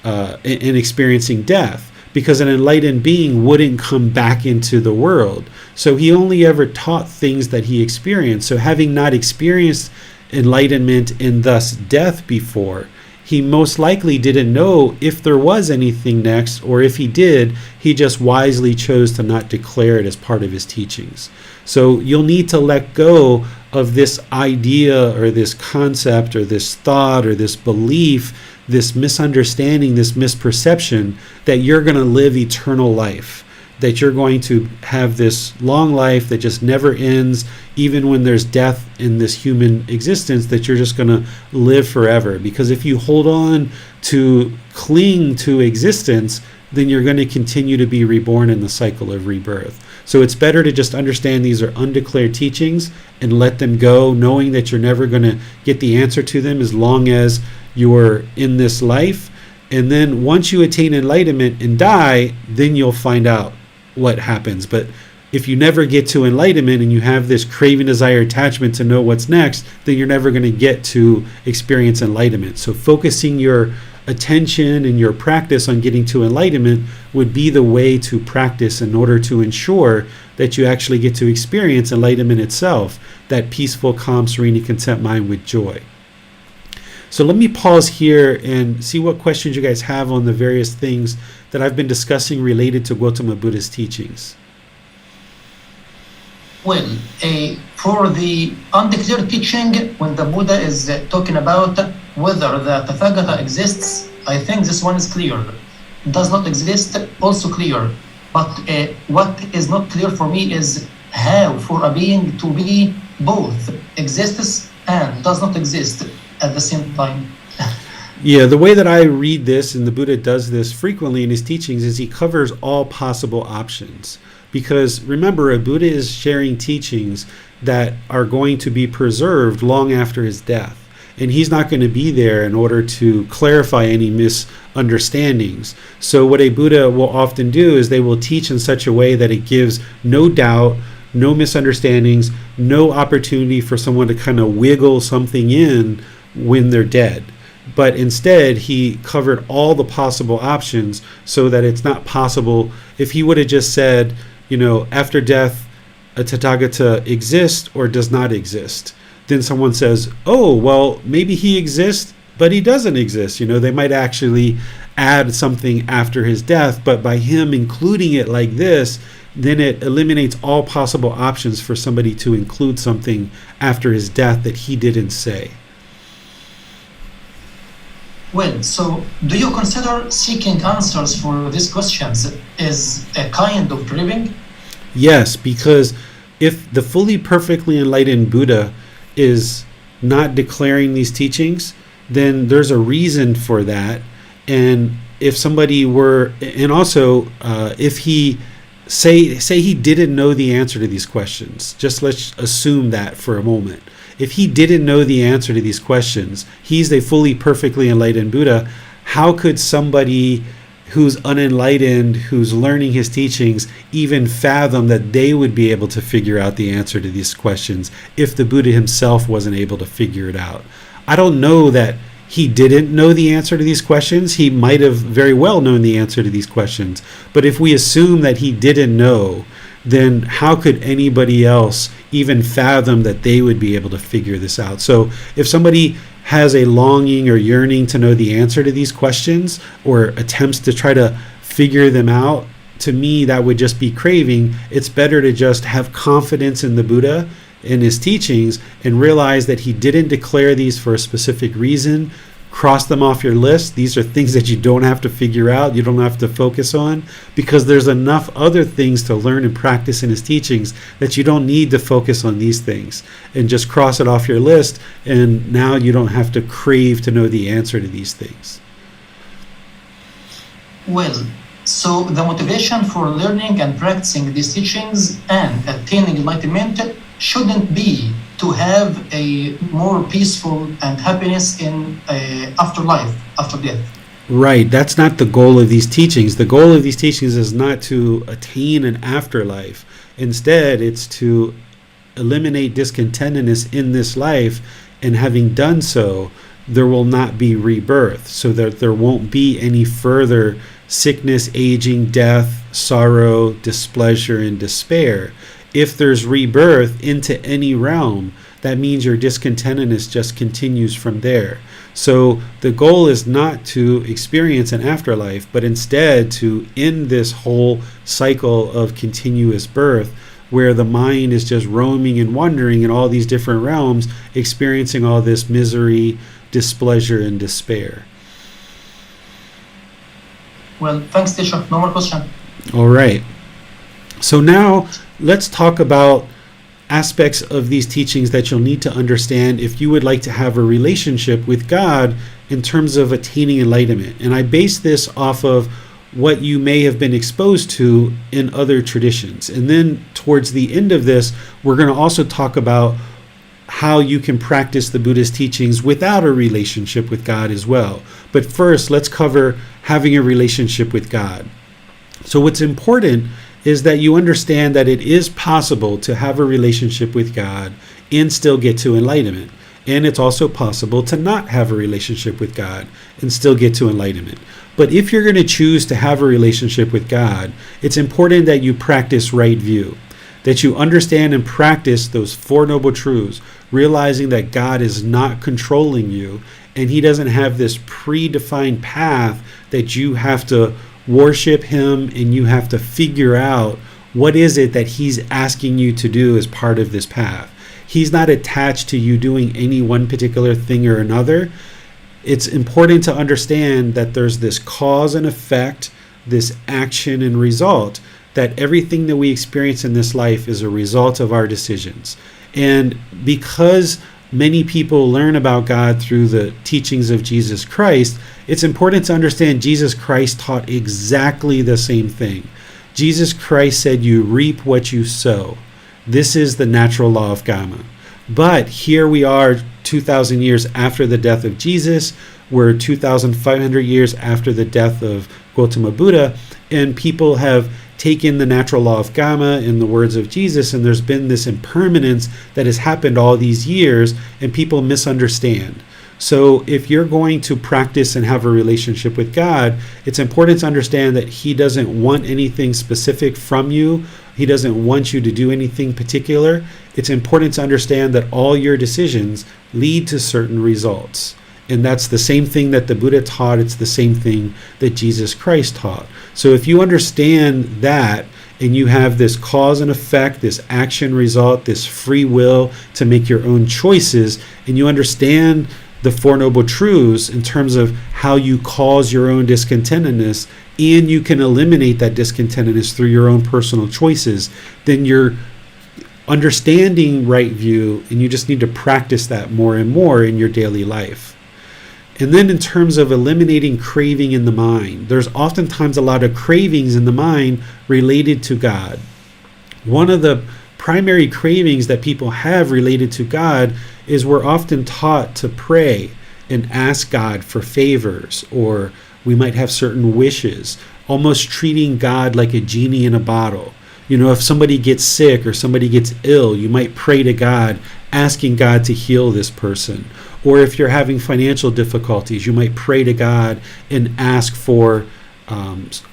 in experiencing death, because an enlightened being wouldn't come back into the world. So he only ever taught things that he experienced. So having not experienced enlightenment and thus death before, he most likely didn't know if there was anything next, or if he did, he just wisely chose to not declare it as part of his teachings. So you'll need to let go of this idea or this concept or this thought or this belief, this misunderstanding, this misperception that you're going to live eternal life, that you're going to have this long life that just never ends, even when there's death in this human existence, that you're just going to live forever. Because if you hold on to cling to existence, then you're going to continue to be reborn in the cycle of rebirth. So it's better to just understand these are undeclared teachings and let them go, knowing that you're never going to get the answer to them as long as you're in this life. And then once you attain enlightenment and die, then you'll find out what happens. But if you never get to enlightenment and you have this craving, desire, attachment to know what's next, then you're never going to get to experience enlightenment. So focusing your attention and your practice on getting to enlightenment would be the way to practice in order to ensure that you actually get to experience enlightenment itself, that peaceful, calm, serene, and content mind with joy. So let me pause here and see what questions you guys have on the various things that I've been discussing related to Gotama Buddha's teachings. Well, for the undeclared teaching, when the Buddha is talking about whether the Tathagata exists, I think this one is clear. Does not exist, also clear. But what is not clear for me is how for a being to be both exists and does not exist at the same time. Yeah, the way that I read this, and the Buddha does this frequently in his teachings, is he covers all possible options. Because remember, a Buddha is sharing teachings that are going to be preserved long after his death. And he's not going to be there in order to clarify any misunderstandings. So what a Buddha will often do is they will teach in such a way that it gives no doubt, no misunderstandings, no opportunity for someone to kind of wiggle something in when they're dead. But instead, he covered all the possible options so that it's not possible. If he would have just said, after death, a Tathagata exists or does not exist, then someone says, oh, well, maybe he exists, but he doesn't exist. They might actually add something after his death, but by him including it like this, then it eliminates all possible options for somebody to include something after his death that he didn't say. Well, so do you consider seeking answers for these questions is a kind of dreaming? Yes, because if the fully perfectly enlightened Buddha is not declaring these teachings, then there's a reason for that. And if somebody were, and also if he say he didn't know the answer to these questions, just let's assume that for a moment. If he didn't know the answer to these questions, he's a fully perfectly enlightened Buddha. How could somebody who's unenlightened, who's learning his teachings, even fathom that they would be able to figure out the answer to these questions if the Buddha himself wasn't able to figure it out? I don't know that he didn't know the answer to these questions. He might have very well known the answer to these questions. But if we assume that he didn't know, then how could anybody else even fathom that they would be able to figure this out? So if somebody has a longing or yearning to know the answer to these questions or attempts to try to figure them out, to me that would just be craving. It's better to just have confidence in the Buddha, in his teachings, and realize that he didn't declare these for a specific reason. Cross them off your list. These are things that you don't have to figure out, you don't have to focus on, because there's enough other things to learn and practice in his teachings that you don't need to focus on these things. And just cross it off your list, and now you don't have to crave to know the answer to these things. Well, so the motivation for learning and practicing these teachings and attaining enlightenment shouldn't be to have a more peaceful and happiness in afterlife, after death. Right. That's not the goal of these teachings. The goal of these teachings is not to attain an afterlife. Instead, it's to eliminate discontentedness in this life, and having done so, there will not be rebirth, so that there won't be any further sickness, aging, death, sorrow, displeasure, and despair. If there's rebirth into any realm, that means your discontentedness just continues from there. So the goal is not to experience an afterlife, but instead to end this whole cycle of continuous birth, where the mind is just roaming and wandering in all these different realms, experiencing all this misery, displeasure, and despair. Well, thanks, teacher. No more question. All right. So now let's talk about aspects of these teachings that you'll need to understand if you would like to have a relationship with God in terms of attaining enlightenment. And I base this off of what you may have been exposed to in other traditions. And then towards the end of this, we're going to also talk about how you can practice the Buddhist teachings without a relationship with God as well. But first, let's cover having a relationship with God. So what's important is that you understand that it is possible to have a relationship with God and still get to enlightenment. And it's also possible to not have a relationship with God and still get to enlightenment. But if you're going to choose to have a relationship with God, it's important that you practice right view, that you understand and practice those Four Noble Truths, realizing that God is not controlling you, and he doesn't have this predefined path that you have to worship him and you have to figure out what is it that he's asking you to do as part of this path. He's not attached to you doing any one particular thing or another. It's important to understand that there's this cause and effect, this action and result, that everything that we experience in this life is a result of our decisions. And because many people learn about God through the teachings of Jesus Christ, it's important to understand Jesus Christ taught exactly the same thing. Jesus Christ said, you reap what you sow. This is the natural law of karma. But here we are 2,000 years after the death of Jesus. We're 2,500 years after the death of Gotama Buddha, and people have taken the natural law of karma in the words of Jesus, and there's been this impermanence that has happened all these years, and people misunderstand. So if you're going to practice and have a relationship with God, it's important to understand that he doesn't want anything specific from you. He doesn't want you to do anything particular. It's important to understand that all your decisions lead to certain results. And that's the same thing that the Buddha taught. It's the same thing that Jesus Christ taught. So if you understand that, and you have this cause and effect, this action result, this free will to make your own choices, and you understand the Four Noble Truths in terms of how you cause your own discontentedness, and you can eliminate that discontentedness through your own personal choices, then you're understanding right view, and you just need to practice that more and more in your daily life. And then in terms of eliminating craving in the mind, there's oftentimes a lot of cravings in the mind related to God. One of the primary cravings that people have related to God is we're often taught to pray and ask God for favors, or we might have certain wishes, almost treating God like a genie in a bottle. You know, if somebody gets sick or somebody gets ill, you might pray to God, asking God to heal this person. Or if you're having financial difficulties, you might pray to God and ask for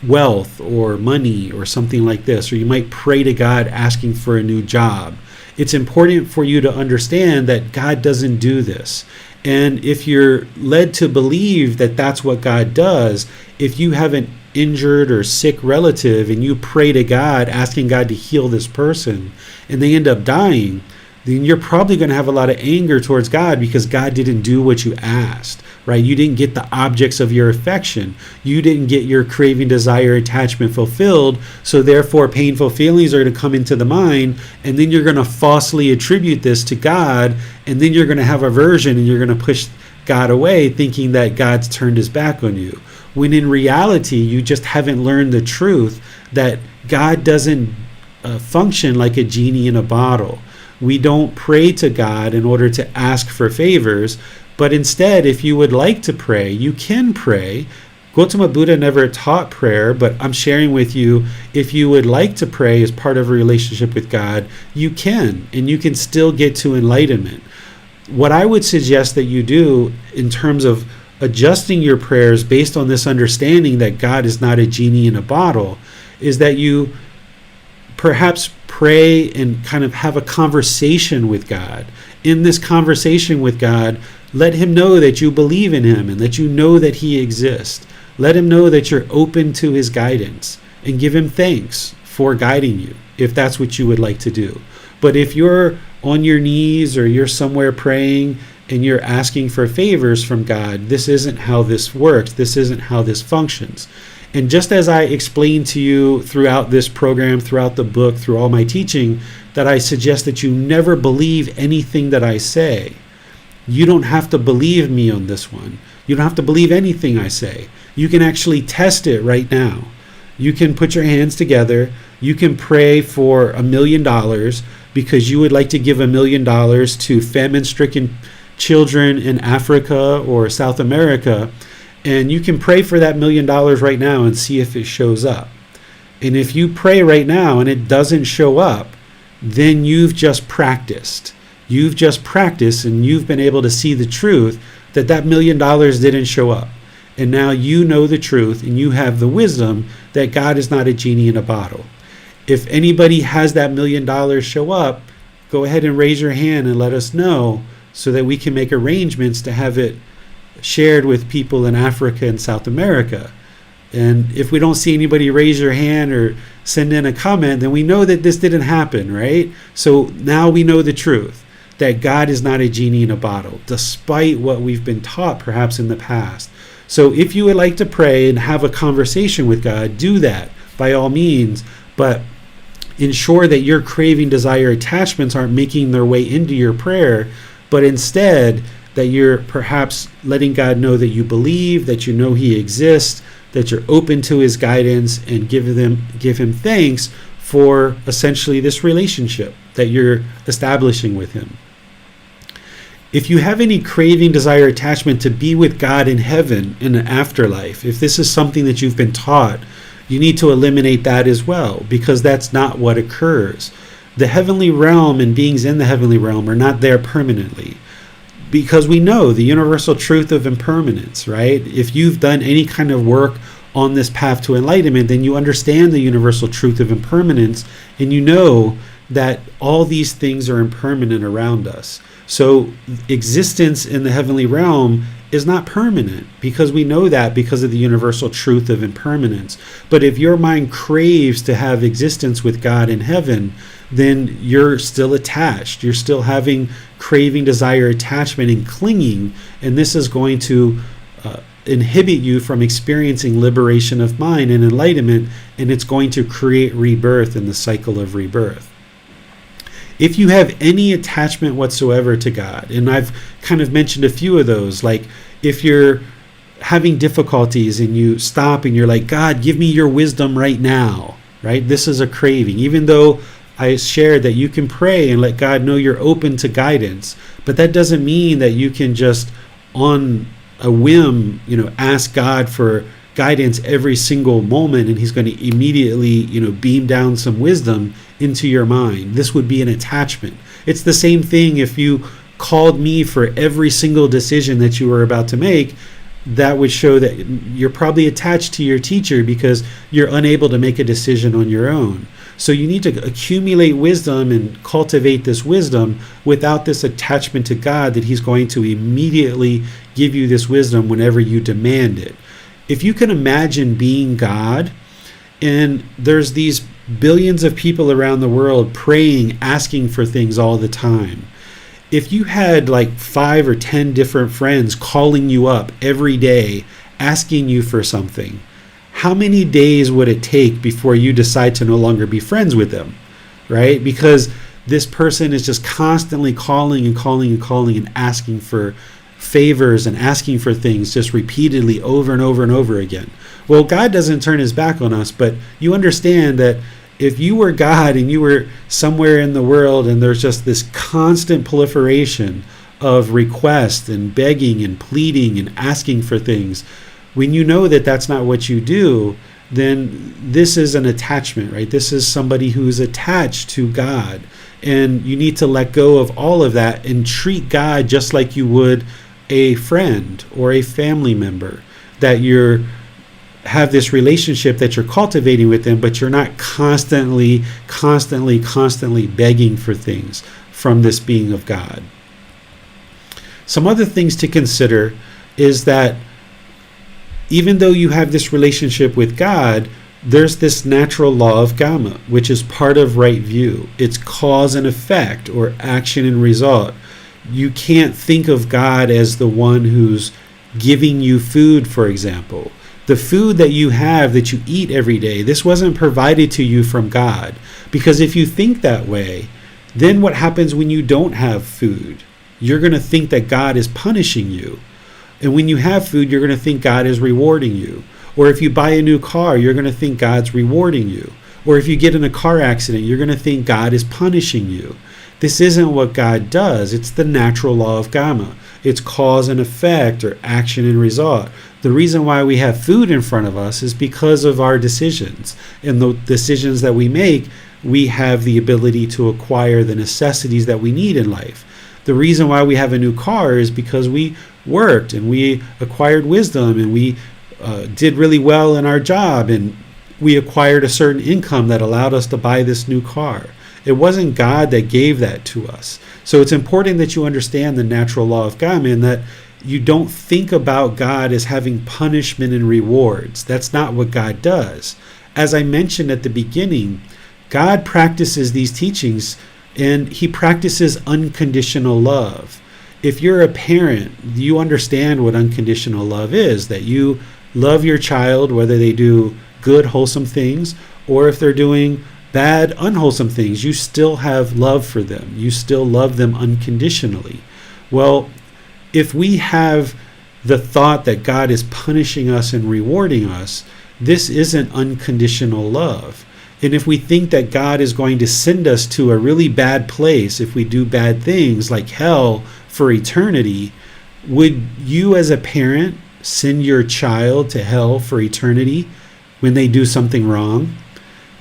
wealth or money or something like this. Or you might pray to God asking for a new job. It's important for you to understand that God doesn't do this. And if you're led to believe that that's what God does, if you have an injured or sick relative and you pray to God asking God to heal this person and they end up dying, then you're probably going to have a lot of anger towards God because God didn't do what you asked, right? You didn't get the objects of your affection. You didn't get your craving, desire, attachment fulfilled. So therefore, painful feelings are going to come into the mind, and then you're going to falsely attribute this to God, and then you're going to have aversion and you're going to push God away, thinking that God's turned his back on you. When in reality, you just haven't learned the truth that God doesn't function like a genie in a bottle. We don't pray to God in order to ask for favors, but instead, if you would like to pray, you can pray Gotama Buddha never taught prayer, but I'm sharing with you, if you would like to pray as part of a relationship with God, you can, and you can still get to enlightenment. What I would suggest that you do in terms of adjusting your prayers based on this understanding that God is not a genie in a bottle is that you perhaps pray and kind of have a conversation with God. In this conversation with God, let him know that you believe in him and that you know that he exists. Let him know that you're open to his guidance and give him thanks for guiding you, if that's what you would like to do. But if you're on your knees or you're somewhere praying and you're asking for favors from God, this isn't how this works. This isn't how this functions. And just as I explained to you throughout this program, throughout the book, through all my teaching, that I suggest that you never believe anything that I say. You don't have to believe me on this one. You don't have to believe anything I say. You can actually test it right now. You can put your hands together. You can pray for $1 million because you would like to give $1 million to famine-stricken children in Africa or South America. And you can pray for that $1 million right now and see if it shows up. And if you pray right now and it doesn't show up, then you've just practiced. You've just practiced and you've been able to see the truth that $1 million didn't show up. And now you know the truth and you have the wisdom that God is not a genie in a bottle. If anybody has that $1 million show up, go ahead and raise your hand and let us know so that we can make arrangements to have it shared with people in Africa and South America. And if we don't see anybody raise their hand or send in a comment, then we know that this didn't happen, right? So now we know the truth, that God is not a genie in a bottle, despite what we've been taught perhaps in the past. So if you would like to pray and have a conversation with God, do that by all means, but ensure that your craving, desire, attachments aren't making their way into your prayer, but instead that you're perhaps letting God know that you believe, that you know he exists, that you're open to his guidance, and give him thanks for essentially this relationship that you're establishing with him. If you have any craving, desire, attachment to be with God in heaven in the afterlife, if this is something that you've been taught, you need to eliminate that as well, because that's not what occurs. The heavenly realm and beings in the heavenly realm are not there permanently, because we know the universal truth of impermanence, right? If you've done any kind of work on this path to enlightenment, then you understand the universal truth of impermanence, and you know that all these things are impermanent around us. So existence in the heavenly realm is not permanent, because we know that because of the universal truth of impermanence. But if your mind craves to have existence with God in heaven, then you're still attached. You're still having craving, desire, attachment, and clinging, and this is going to inhibit you from experiencing liberation of mind and enlightenment, and it's going to create rebirth in the cycle of rebirth. If you have any attachment whatsoever to God, and I've kind of mentioned a few of those, like if you're having difficulties and you stop and you're like, God, give me your wisdom right now, right? This is a craving, even though I shared that you can pray and let God know you're open to guidance, but that doesn't mean that you can just on a whim, ask God for guidance every single moment and he's going to immediately, beam down some wisdom into your mind. This would be an attachment. It's the same thing if you called me for every single decision that you were about to make. That would show that you're probably attached to your teacher because you're unable to make a decision on your own. So you need to accumulate wisdom and cultivate this wisdom without this attachment to God that he's going to immediately give you this wisdom whenever you demand it. If you can imagine being God, and there's these billions of people around the world praying, asking for things all the time. If you had like 5 or 10 different friends calling you up every day, asking you for something, how many days would it take before you decide to no longer be friends with them, right? Because this person is just constantly calling and calling and calling and asking for favors and asking for things just repeatedly over and over and over again. Well, God doesn't turn his back on us, but you understand that if you were God and you were somewhere in the world and there's just this constant proliferation of requests and begging and pleading and asking for things, When you know that that's not what you do, then this is an attachment, right? This is somebody who's attached to God. And you need to let go of all of that and treat God just like you would a friend or a family member, that you're have this relationship that you're cultivating with them, but you're not constantly begging for things from this being of God. Some other things to consider is that even though you have this relationship with God, there's this natural law of Gotama, which is part of right view. It's cause and effect, or action and result. You can't think of God as the one who's giving you food, for example. The food that you have, that you eat every day, this wasn't provided to you from God. Because if you think that way, then what happens when you don't have food? You're going to think that God is punishing you. And when you have food, you're going to think God is rewarding you. Or if you buy a new car, you're going to think God's rewarding you. Or if you get in a car accident, you're going to think God is punishing you. This isn't what God does. It's the natural law of Gotama. It's cause and effect, or action and result. The reason why we have food in front of us is because of our decisions. And the decisions that we make, we have the ability to acquire the necessities that we need in life. The reason why we have a new car is because we worked and we acquired wisdom, and we did really well in our job, and we acquired a certain income that allowed us to buy this new car. It wasn't God that gave that to us. So it's important that you understand the natural law of Gotama, and that you don't think about God as having punishment and rewards. That's not what God does. As I mentioned at the beginning, God practices these teachings, and he practices unconditional love. If you're a parent, you understand what unconditional love is, that you love your child whether they do good, wholesome things, or if they're doing bad, unwholesome things. You still have love for them. You still love them unconditionally. Well, if we have the thought that God is punishing us and rewarding us, this isn't unconditional love. And if we think that God is going to send us to a really bad place if we do bad things, like hell for eternity, would you as a parent send your child to hell for eternity when they do something wrong?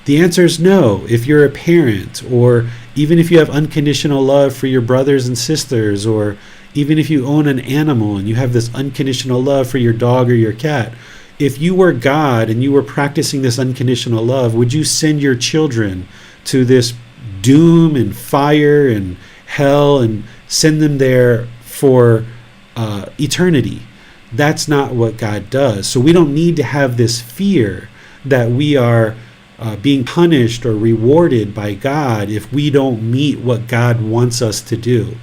The answer is no. If you're a parent, or even if you have unconditional love for your brothers and sisters, or even if you own an animal and you have this unconditional love for your dog or your cat, if you were God and you were practicing this unconditional love, would you send your children to this doom and fire and hell and send them there for eternity? That's not what God does. So we don't need to have this fear that we are being punished or rewarded by God if we don't meet what God wants us to do.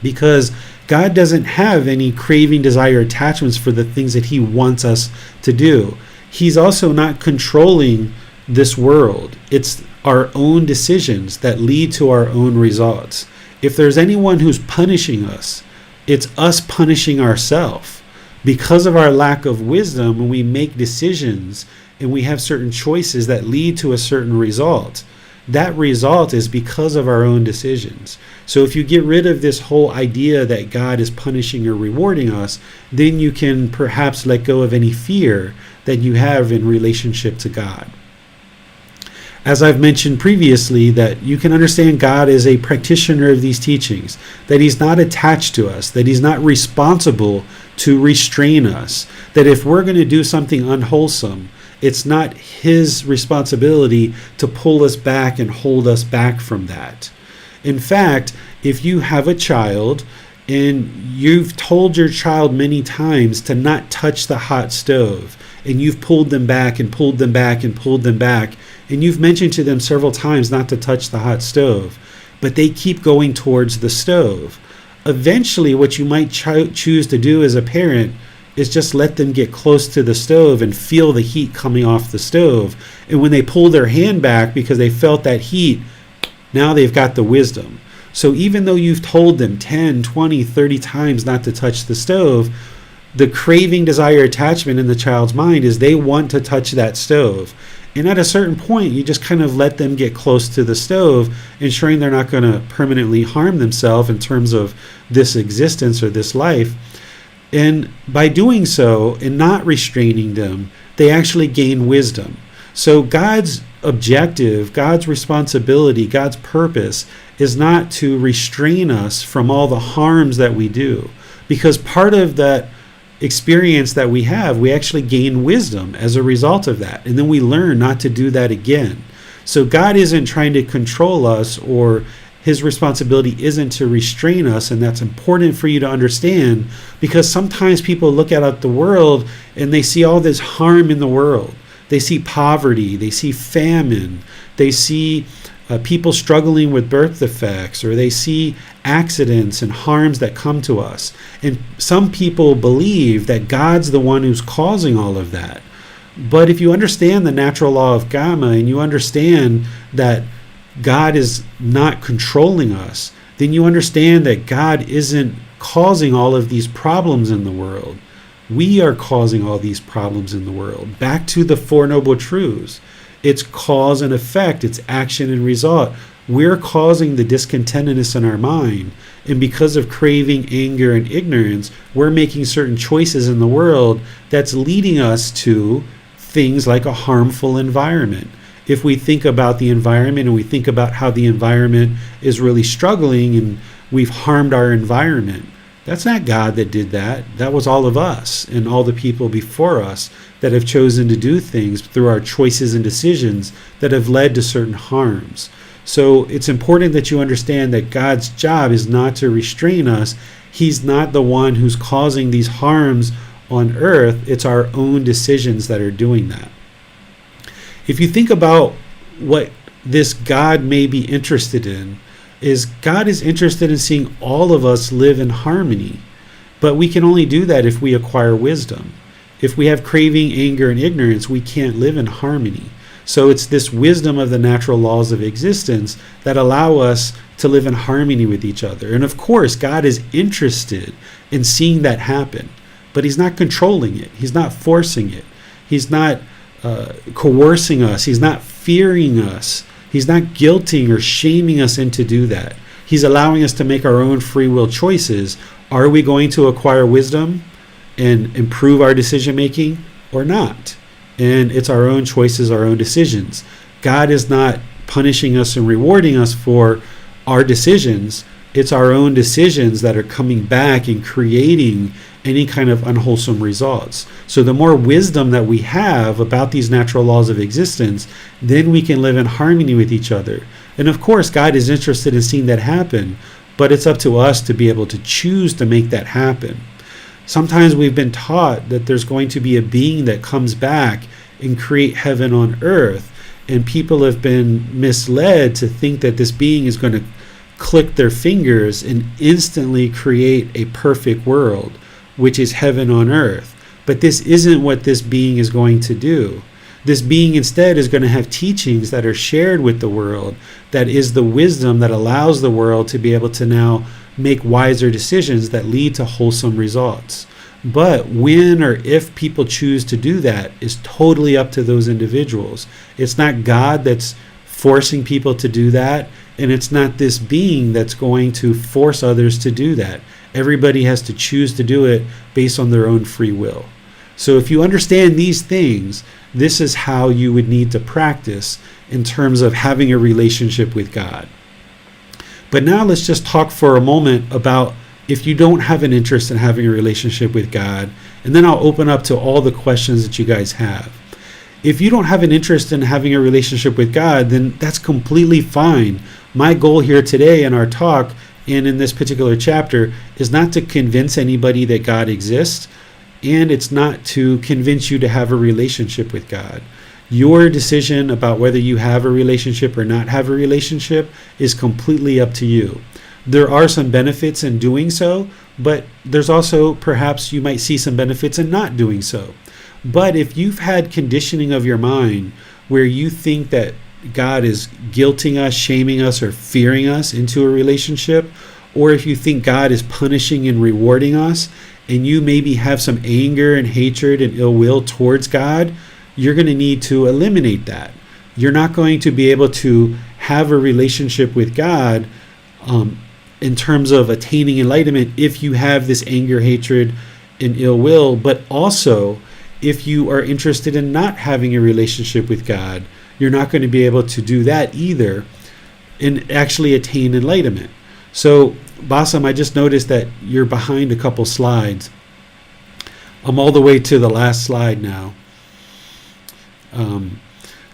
Because God doesn't have any craving, desire, attachments for the things that he wants us to do. He's also not controlling this world. It's our own decisions that lead to our own results. If there's anyone who's punishing us, it's us punishing ourselves. Because of our lack of wisdom, when we make decisions and we have certain choices that lead to a certain result, that result is because of our own decisions. So if you get rid of this whole idea that God is punishing or rewarding us, then you can perhaps let go of any fear that you have in relationship to God. As I've mentioned previously, that you can understand God as a practitioner of these teachings, that he's not attached to us, that he's not responsible to restrain us, that if we're going to do something unwholesome, it's not his responsibility to pull us back and hold us back from that. In fact, if you have a child and you've told your child many times to not touch the hot stove, and you've pulled them back and pulled them back and pulled them back, and you've mentioned to them several times not to touch the hot stove, but they keep going towards the stove, eventually what you might choose to do as a parent is just let them get close to the stove and feel the heat coming off the stove. And when they pull their hand back because they felt that heat, now they've got the wisdom. So even though you've told them 10, 20, 30 times not to touch the stove, the craving, desire, attachment in the child's mind is they want to touch that stove. And at a certain point, you just kind of let them get close to the stove, ensuring they're not going to permanently harm themselves in terms of this existence or this life. And by doing so and not restraining them, they actually gain wisdom. So God's objective, God's responsibility, God's purpose is not to restrain us from all the harms that we do. Because part of that experience that we have, we actually gain wisdom as a result of that. And then we learn not to do that again. So God isn't trying to control us, or his responsibility isn't to restrain us. And that's important for you to understand, because sometimes people look at the world and they see all this harm in the world. They see poverty, they see famine, they see people struggling with birth defects, or they see accidents and harms that come to us. And some people believe that God's the one who's causing all of that. But if you understand the natural law of karma, and you understand that God is not controlling us, then you understand that God isn't causing all of these problems in the world. We are causing all these problems in the world. Back to the Four Noble Truths. It's cause and effect. It's action and result. We're causing the discontentedness in our mind. And because of craving, anger, and ignorance, we're making certain choices in the world that's leading us to things like a harmful environment. If we think about the environment and we think about how the environment is really struggling and we've harmed our environment, that's not God that did that. That was all of us and all the people before us that have chosen to do things through our choices and decisions that have led to certain harms. So it's important that you understand that God's job is not to restrain us. He's not the one who's causing these harms on earth. It's our own decisions that are doing that. If you think about what this God may be interested in, is God is interested in seeing all of us live in harmony. But we can only do that if we acquire wisdom. If we have craving, anger, and ignorance, we can't live in harmony. So it's this wisdom of the natural laws of existence that allow us to live in harmony with each other. And of course, God is interested in seeing that happen. But he's not controlling it. He's not forcing it. He's not coercing us. He's not fearing us. He's not guilting or shaming us into do that. He's allowing us to make our own free will choices. Are we going to acquire wisdom and improve our decision making or not? And it's our own choices, our own decisions. God is not punishing us and rewarding us for our decisions. It's our own decisions that are coming back and creating any kind of unwholesome results. So the more wisdom that we have about these natural laws of existence, then we can live in harmony with each other. And of course, God is interested in seeing that happen, but it's up to us to be able to choose to make that happen. Sometimes we've been taught that there's going to be a being that comes back and create heaven on earth, and people have been misled to think that this being is going to click their fingers and instantly create a perfect world, which is heaven on earth. But this isn't what this being is going to do. This being instead is going to have teachings that are shared with the world, that is the wisdom that allows the world to be able to now make wiser decisions that lead to wholesome results. But when or if people choose to do that is totally up to those individuals. It's not God that's forcing people to do that, and it's not this being that's going to force others to do that. Everybody has to choose to do it based on their own free will. So if you understand these things, this is how you would need to practice in terms of having a relationship with God. But now let's just talk for a moment about if you don't have an interest in having a relationship with God, and then I'll open up to all the questions that you guys have. If you don't have an interest in having a relationship with God, then that's completely fine. My goal here today in our talk and in this particular chapter is not to convince anybody that God exists, and it's not to convince you to have a relationship with God. Your decision about whether you have a relationship or not have a relationship is completely up to you. There are some benefits in doing so, but there's also perhaps you might see some benefits in not doing so. But if you've had conditioning of your mind where you think that God is guilting us, shaming us, or fearing us into a relationship, or if you think God is punishing and rewarding us, and you maybe have some anger and hatred and ill will towards God, you're going to need to eliminate that. You're not going to be able to have a relationship with God in terms of attaining enlightenment if you have this anger, hatred, and ill will, but also if you are interested in not having a relationship with God, you're not going to be able to do that either and actually attain enlightenment. So, Basam, I just noticed that you're behind a couple slides. I'm all the way to the last slide now.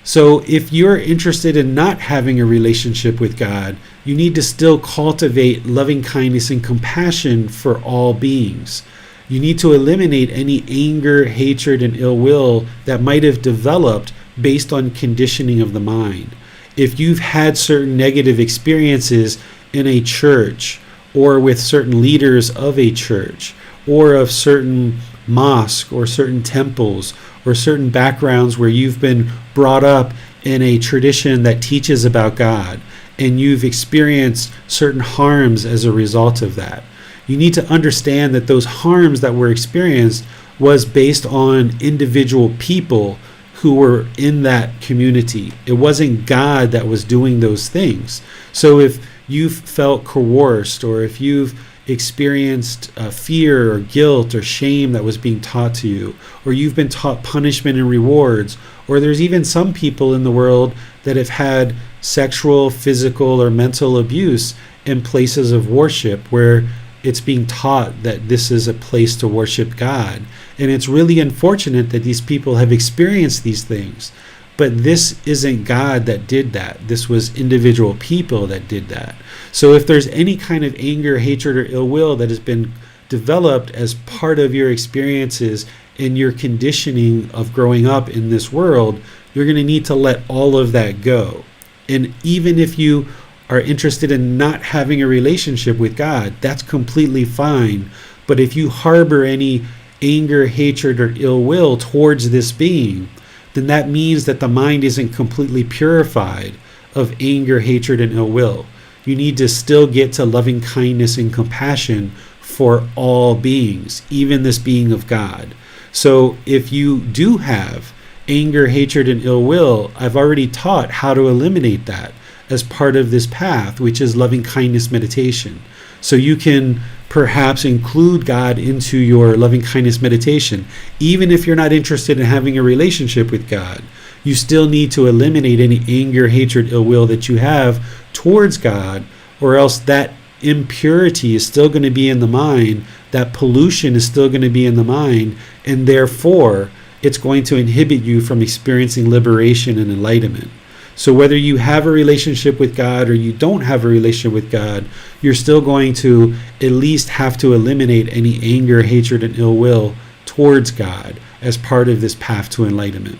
So if you're interested in not having a relationship with God, you need to still cultivate loving kindness and compassion for all beings. You need to eliminate any anger, hatred, and ill will that might have developed based on conditioning of the mind. If you've had certain negative experiences in a church or with certain leaders of a church or of certain mosque or certain temples or certain backgrounds where you've been brought up in a tradition that teaches about God and you've experienced certain harms as a result of that, you need to understand that those harms that were experienced was based on individual people who were in that community. It wasn't God that was doing those things. So if you've felt coerced or if you've experienced fear or guilt or shame that was being taught to you, or you've been taught punishment and rewards, or there's even some people in the world that have had sexual, physical, or mental abuse in places of worship where it's being taught that this is a place to worship God. And it's really unfortunate that these people have experienced these things. But this isn't God that did that. This was individual people that did that. So if there's any kind of anger, hatred, or ill will that has been developed as part of your experiences and your conditioning of growing up in this world, you're going to need to let all of that go. And even if you are interested in not having a relationship with God, that's completely fine. But if you harbor any anger, hatred, or ill will towards this being, then that means that the mind isn't completely purified of anger, hatred, and ill will. You need to still get to loving kindness and compassion for all beings, even this being of God. So if you do have anger, hatred, and ill will, I've already taught how to eliminate that as part of this path, which is loving kindness meditation. So you can perhaps include God into your loving kindness meditation. Even if you're not interested in having a relationship with God, you still need to eliminate any anger, hatred, ill will that you have towards God, or else that impurity is still going to be in the mind, that pollution is still going to be in the mind, and therefore it's going to inhibit you from experiencing liberation and enlightenment. So whether you have a relationship with God or you don't have a relationship with God, you're still going to at least have to eliminate any anger, hatred, and ill will towards God as part of this path to enlightenment.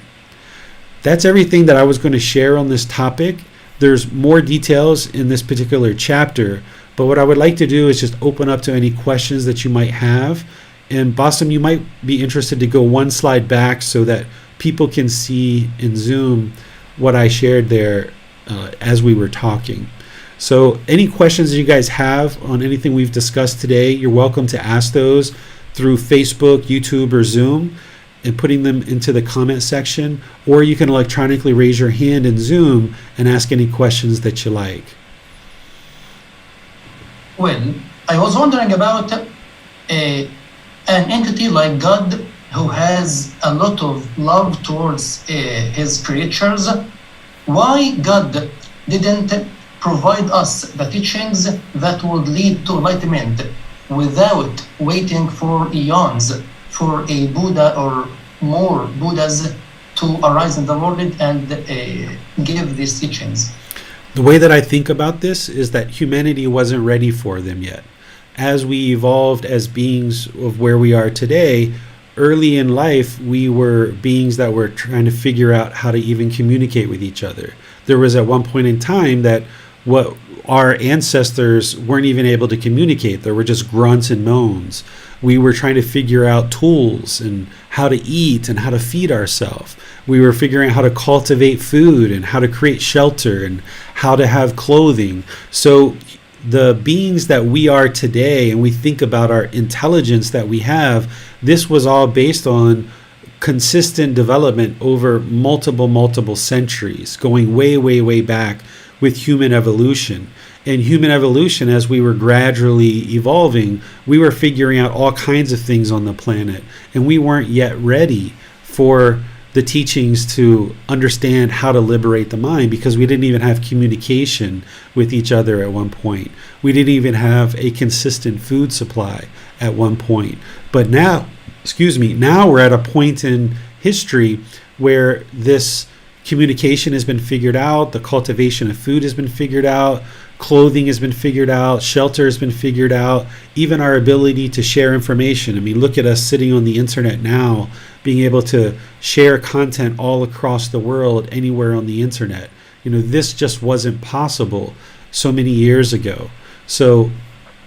That's everything that I was going to share on this topic. There's more details in this particular chapter, but what I would like to do is just open up to any questions that you might have. And Basam, you might be interested to go one slide back so that people can see in Zoom what I shared there as we were talking. So any questions that you guys have on anything we've discussed today, you're welcome to ask those through Facebook, YouTube, or Zoom and putting them into the comment section, or you can electronically raise your hand in Zoom and ask any questions that you like. Well, I was wondering about an entity like God who has a lot of love towards his creatures. Why God didn't provide us the teachings that would lead to enlightenment without waiting for eons for a Buddha or more Buddhas to arise in the world and give these teachings? The way that I think about this is that humanity wasn't ready for them yet. As we evolved as beings of where we are today, early in life, we were beings that were trying to figure out how to even communicate with each other. There was at one point in time that what our ancestors weren't even able to communicate. There were just grunts and moans. We were trying to figure out tools and how to eat and how to feed ourselves. We were figuring out how to cultivate food and how to create shelter and how to have clothing. So the beings that we are today, and we think about our intelligence that we have, this was all based on consistent development over multiple centuries, going way back with human evolution. In human evolution, as we were gradually evolving, we were figuring out all kinds of things on the planet, and we weren't yet ready for the teachings to understand how to liberate the mind, because we didn't even have communication with each other at one point. We didn't even have a consistent food supply at one point. But now we're at a point in history where this communication has been figured out, the cultivation of food has been figured out, clothing has been figured out, shelter has been figured out, even our ability to share information. I mean, look at us sitting on the internet now, being able to share content all across the world, anywhere on the internet. This just wasn't possible so many years ago. So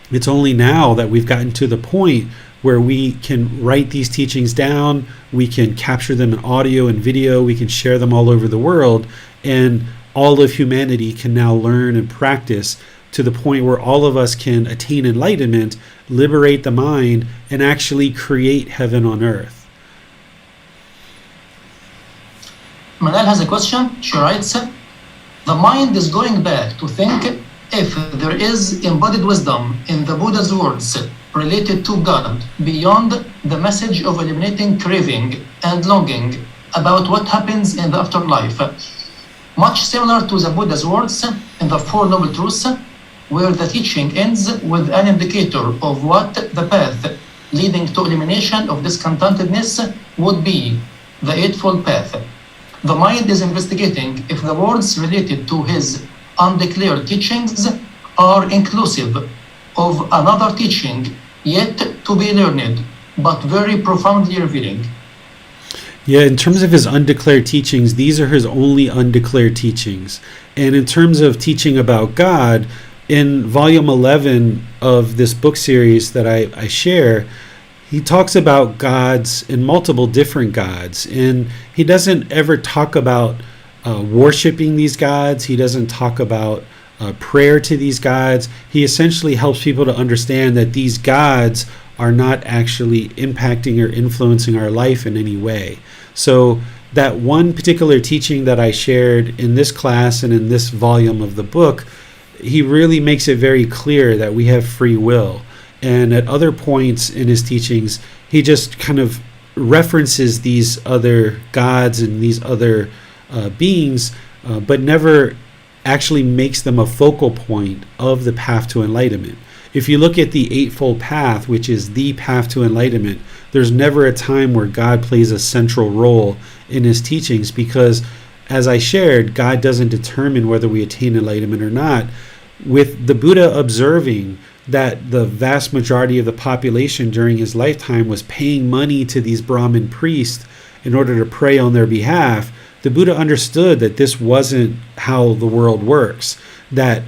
it's only now that we've gotten to the point where we can write these teachings down, we can capture them in audio and video, we can share them all over the world, and all of humanity can now learn and practice to the point where all of us can attain enlightenment, liberate the mind, and actually create heaven on earth. Manal has a question. She writes, the mind is going back to think if there is embodied wisdom in the Buddha's words related to God beyond the message of eliminating craving and longing about what happens in the afterlife. Much similar to the Buddha's words in the Four Noble Truths, where the teaching ends with an indicator of what the path leading to elimination of discontentedness would be, the Eightfold Path. The mind is investigating if the words related to his undeclared teachings are inclusive of another teaching yet to be learned, but very profoundly revealing. Yeah, in terms of his undeclared teachings, these are his only undeclared teachings. And in terms of teaching about God, in volume 11 of this book series that I share, he talks about gods and multiple different gods. And he doesn't ever talk about worshiping these gods. He doesn't talk about prayer to these gods. He essentially helps people to understand that these gods are not actually impacting or influencing our life in any way. So that one particular teaching that I shared in this class and in this volume of the book, he really makes it very clear that we have free will. And at other points in his teachings, he just kind of references these other gods and these other beings, but never actually makes them a focal point of the path to enlightenment. If you look at the Eightfold Path, which is the path to enlightenment, there's never a time where God plays a central role in his teachings, because, as I shared, God doesn't determine whether we attain enlightenment or not. With the Buddha observing that the vast majority of the population during his lifetime was paying money to these Brahmin priests in order to pray on their behalf, the Buddha understood that this wasn't how the world works, that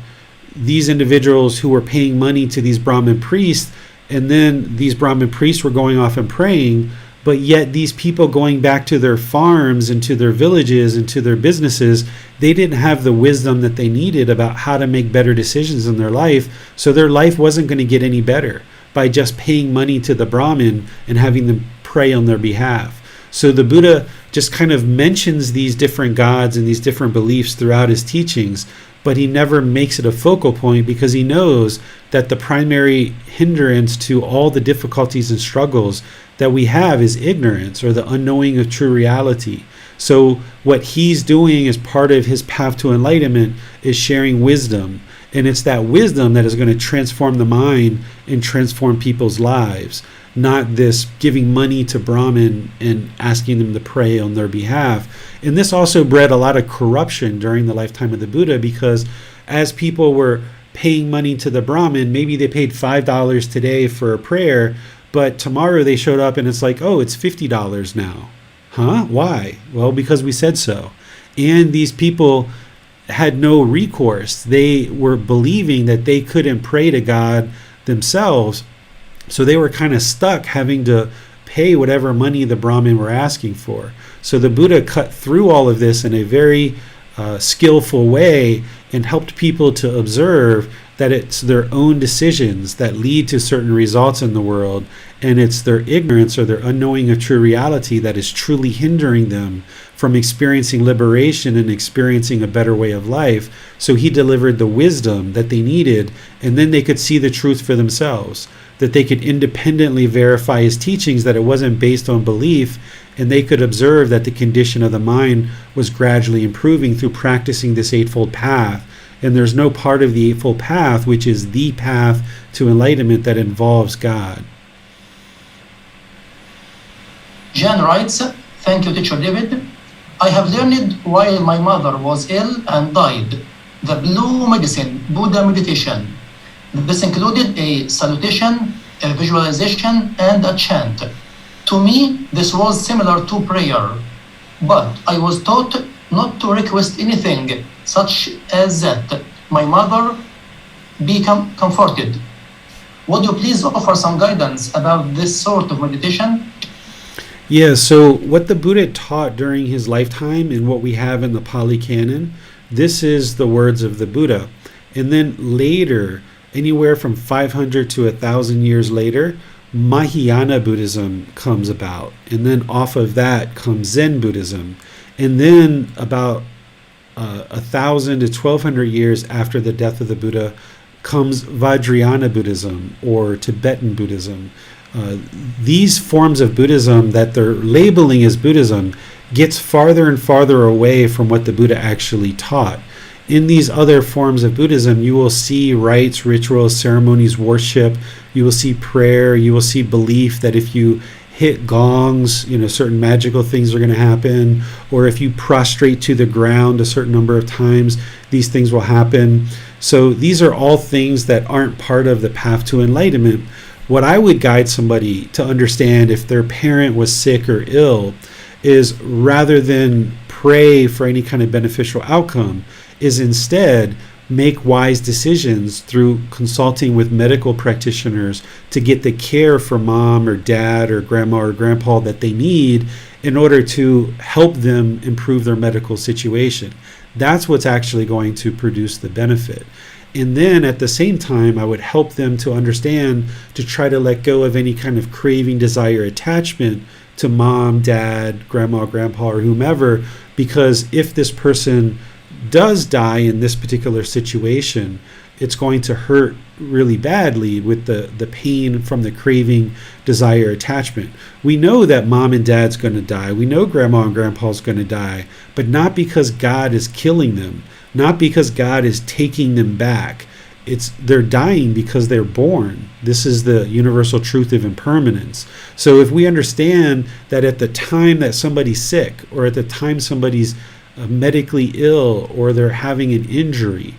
these individuals who were paying money to these Brahmin priests, and then these Brahmin priests were going off and praying, but yet these people going back to their farms and to their villages and to their businesses, they didn't have the wisdom that they needed about how to make better decisions in their life, so their life wasn't going to get any better by just paying money to the Brahmin and having them pray on their behalf. So the Buddha just kind of mentions these different gods and these different beliefs throughout his teachings, but he never makes it a focal point, because he knows that the primary hindrance to all the difficulties and struggles that we have is ignorance, or the unknowing of true reality. So what he's doing as part of his path to enlightenment is sharing wisdom, and it's that wisdom that is going to transform the mind and transform people's lives, not this giving money to Brahmin and asking them to pray on their behalf. And this also bred a lot of corruption during the lifetime of the Buddha, because as people were paying money to the Brahmin, maybe they paid $5 today for a prayer, but tomorrow they showed up and it's like, oh, it's $50 now. Huh? Why? Well, because we said so. And these people had no recourse. They were believing that they couldn't pray to God themselves, so they were kind of stuck having to pay whatever money the Brahmin were asking for. So the Buddha cut through all of this in a very skillful way and helped people to observe that it's their own decisions that lead to certain results in the world, and it's their ignorance or their unknowing of true reality that is truly hindering them from experiencing liberation and experiencing a better way of life. So he delivered the wisdom that they needed, and then they could see the truth for themselves, that they could independently verify his teachings, that it wasn't based on belief, and they could observe that the condition of the mind was gradually improving through practicing this Eightfold Path. And there's no part of the Eightfold Path, which is the path to enlightenment, that involves God. Jan writes, thank you, Teacher David. I have learned while my mother was ill and died the blue medicine Buddha meditation. This included a salutation, a visualization, and a chant. To me, this was similar to prayer, but I was taught not to request anything, such as that my mother be comforted. Would you please offer some guidance about this sort of meditation? Yeah, so what the Buddha taught during his lifetime and what we have in the Pali Canon, this is the words of the Buddha. And then later, anywhere from 500 to 1,000 years later, Mahayana Buddhism comes about. And then off of that comes Zen Buddhism. And then about 1,000 to 1,200 years after the death of the Buddha comes Vajrayana Buddhism or Tibetan Buddhism. These forms of Buddhism that they're labeling as Buddhism gets farther and farther away from what the Buddha actually taught. In these other forms of Buddhism, you will see rites, rituals, ceremonies, worship. You will see prayer. You will see belief that if you hit gongs, certain magical things are going to happen. Or if you prostrate to the ground a certain number of times, these things will happen. So these are all things that aren't part of the path to enlightenment. What I would guide somebody to understand if their parent was sick or ill is, rather than pray for any kind of beneficial outcome, is instead make wise decisions through consulting with medical practitioners to get the care for mom or dad or grandma or grandpa that they need in order to help them improve their medical situation. That's what's actually going to produce the benefit. And then at the same time, I would help them to understand to try to let go of any kind of craving, desire, attachment to mom, dad, grandma, grandpa, or whomever, because if this person does die in this particular situation, it's going to hurt really badly with the pain from the craving, desire, attachment. We know that mom and dad's going to die. We know grandma and grandpa's going to die, but not because God is killing them, not because God is taking them back. They're dying because they're born. This is the universal truth of impermanence. So if we understand that at the time that somebody's sick, or at the time somebody's medically ill, or they're having an injury,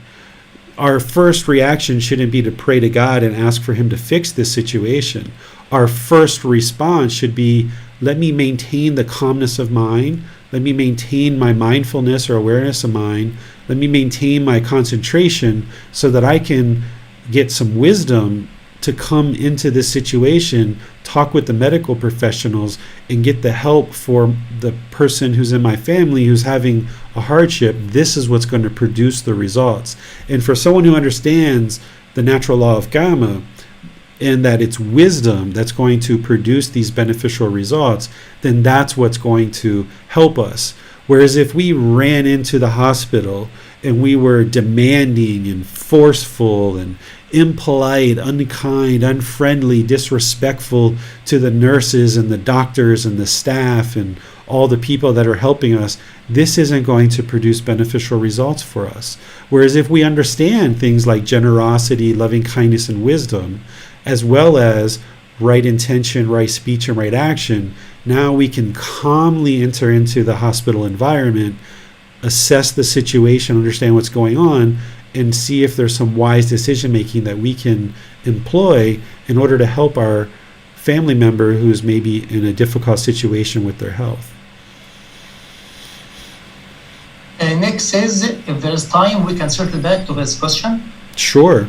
our first reaction shouldn't be to pray to God and ask for him to fix this situation. Our first response should be, let me maintain the calmness of mind. Let me maintain my mindfulness or awareness of mind. Let me maintain my concentration so that I can get some wisdom to come into this situation, talk with the medical professionals, and get the help for the person who's in my family who's having a hardship. This is what's going to produce the results. And for someone who understands the natural law of karma, and that it's wisdom that's going to produce these beneficial results, then that's what's going to help us. Whereas if we ran into the hospital and we were demanding and forceful and impolite, unkind, unfriendly, disrespectful to the nurses and the doctors and the staff and all the people that are helping us, this isn't going to produce beneficial results for us. Whereas if we understand things like generosity, loving kindness, and wisdom, as well as right intention, right speech, and right action, now we can calmly enter into the hospital environment, assess the situation, understand what's going on, and see if there's some wise decision making that we can employ in order to help our family member who's maybe in a difficult situation with their health. Nick says, if there's time, we can circle back to this question. Sure.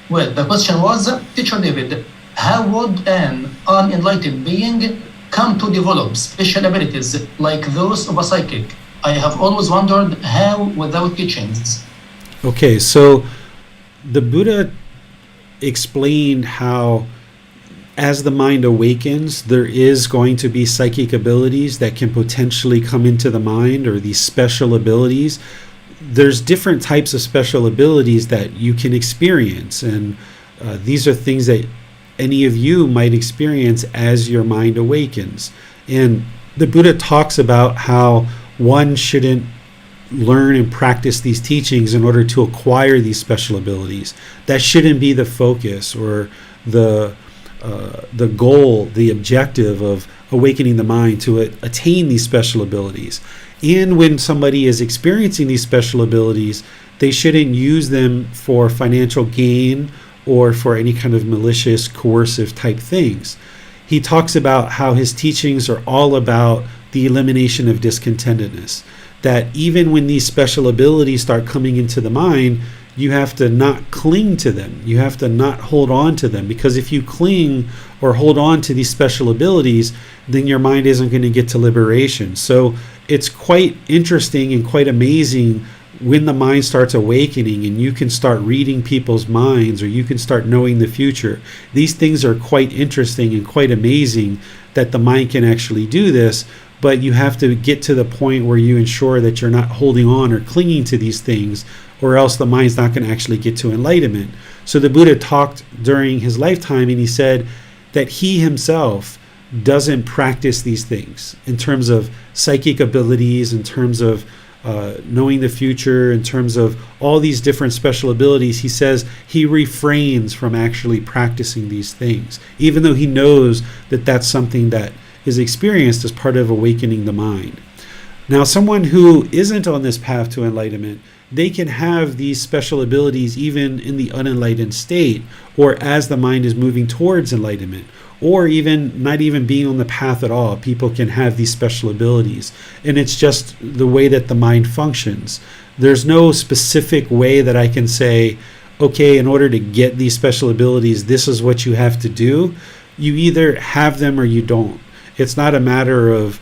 Well, the question was, Teacher David, how would an unenlightened being come to develop special abilities like those of a psychic? I have always wondered how without teachings. Okay, so the Buddha explained how as the mind awakens, there is going to be psychic abilities that can potentially come into the mind, or these special abilities. There's different types of special abilities that you can experience, and these are things that any of you might experience as your mind awakens. And the Buddha talks about how one shouldn't learn and practice these teachings in order to acquire these special abilities. That shouldn't be the focus or the goal, the objective of awakening the mind to attain these special abilities. And when somebody is experiencing these special abilities, they shouldn't use them for financial gain or for any kind of malicious, coercive type things. He talks about how his teachings are all about the elimination of discontentedness. That even when these special abilities start coming into the mind, you have to not cling to them. You have to not hold on to them, because if you cling or hold on to these special abilities, then your mind isn't going to get to liberation. So it's quite interesting and quite amazing when the mind starts awakening and you can start reading people's minds, or you can start knowing the future. These things are quite interesting and quite amazing that the mind can actually do this. But you have to get to the point where you ensure that you're not holding on or clinging to these things, or else the mind's not going to actually get to enlightenment. So the Buddha talked during his lifetime, and he said that he himself doesn't practice these things in terms of psychic abilities, in terms of knowing the future, in terms of all these different special abilities. He says he refrains from actually practicing these things, even though he knows that that's something that is experienced as part of awakening the mind. Now, someone who isn't on this path to enlightenment, they can have these special abilities even in the unenlightened state, or as the mind is moving towards enlightenment, or even not even being on the path at all. People can have these special abilities, and it's just the way that the mind functions. There's no specific way that I can say, okay, in order to get these special abilities, this is what you have to do. You either have them or you don't. It's not a matter of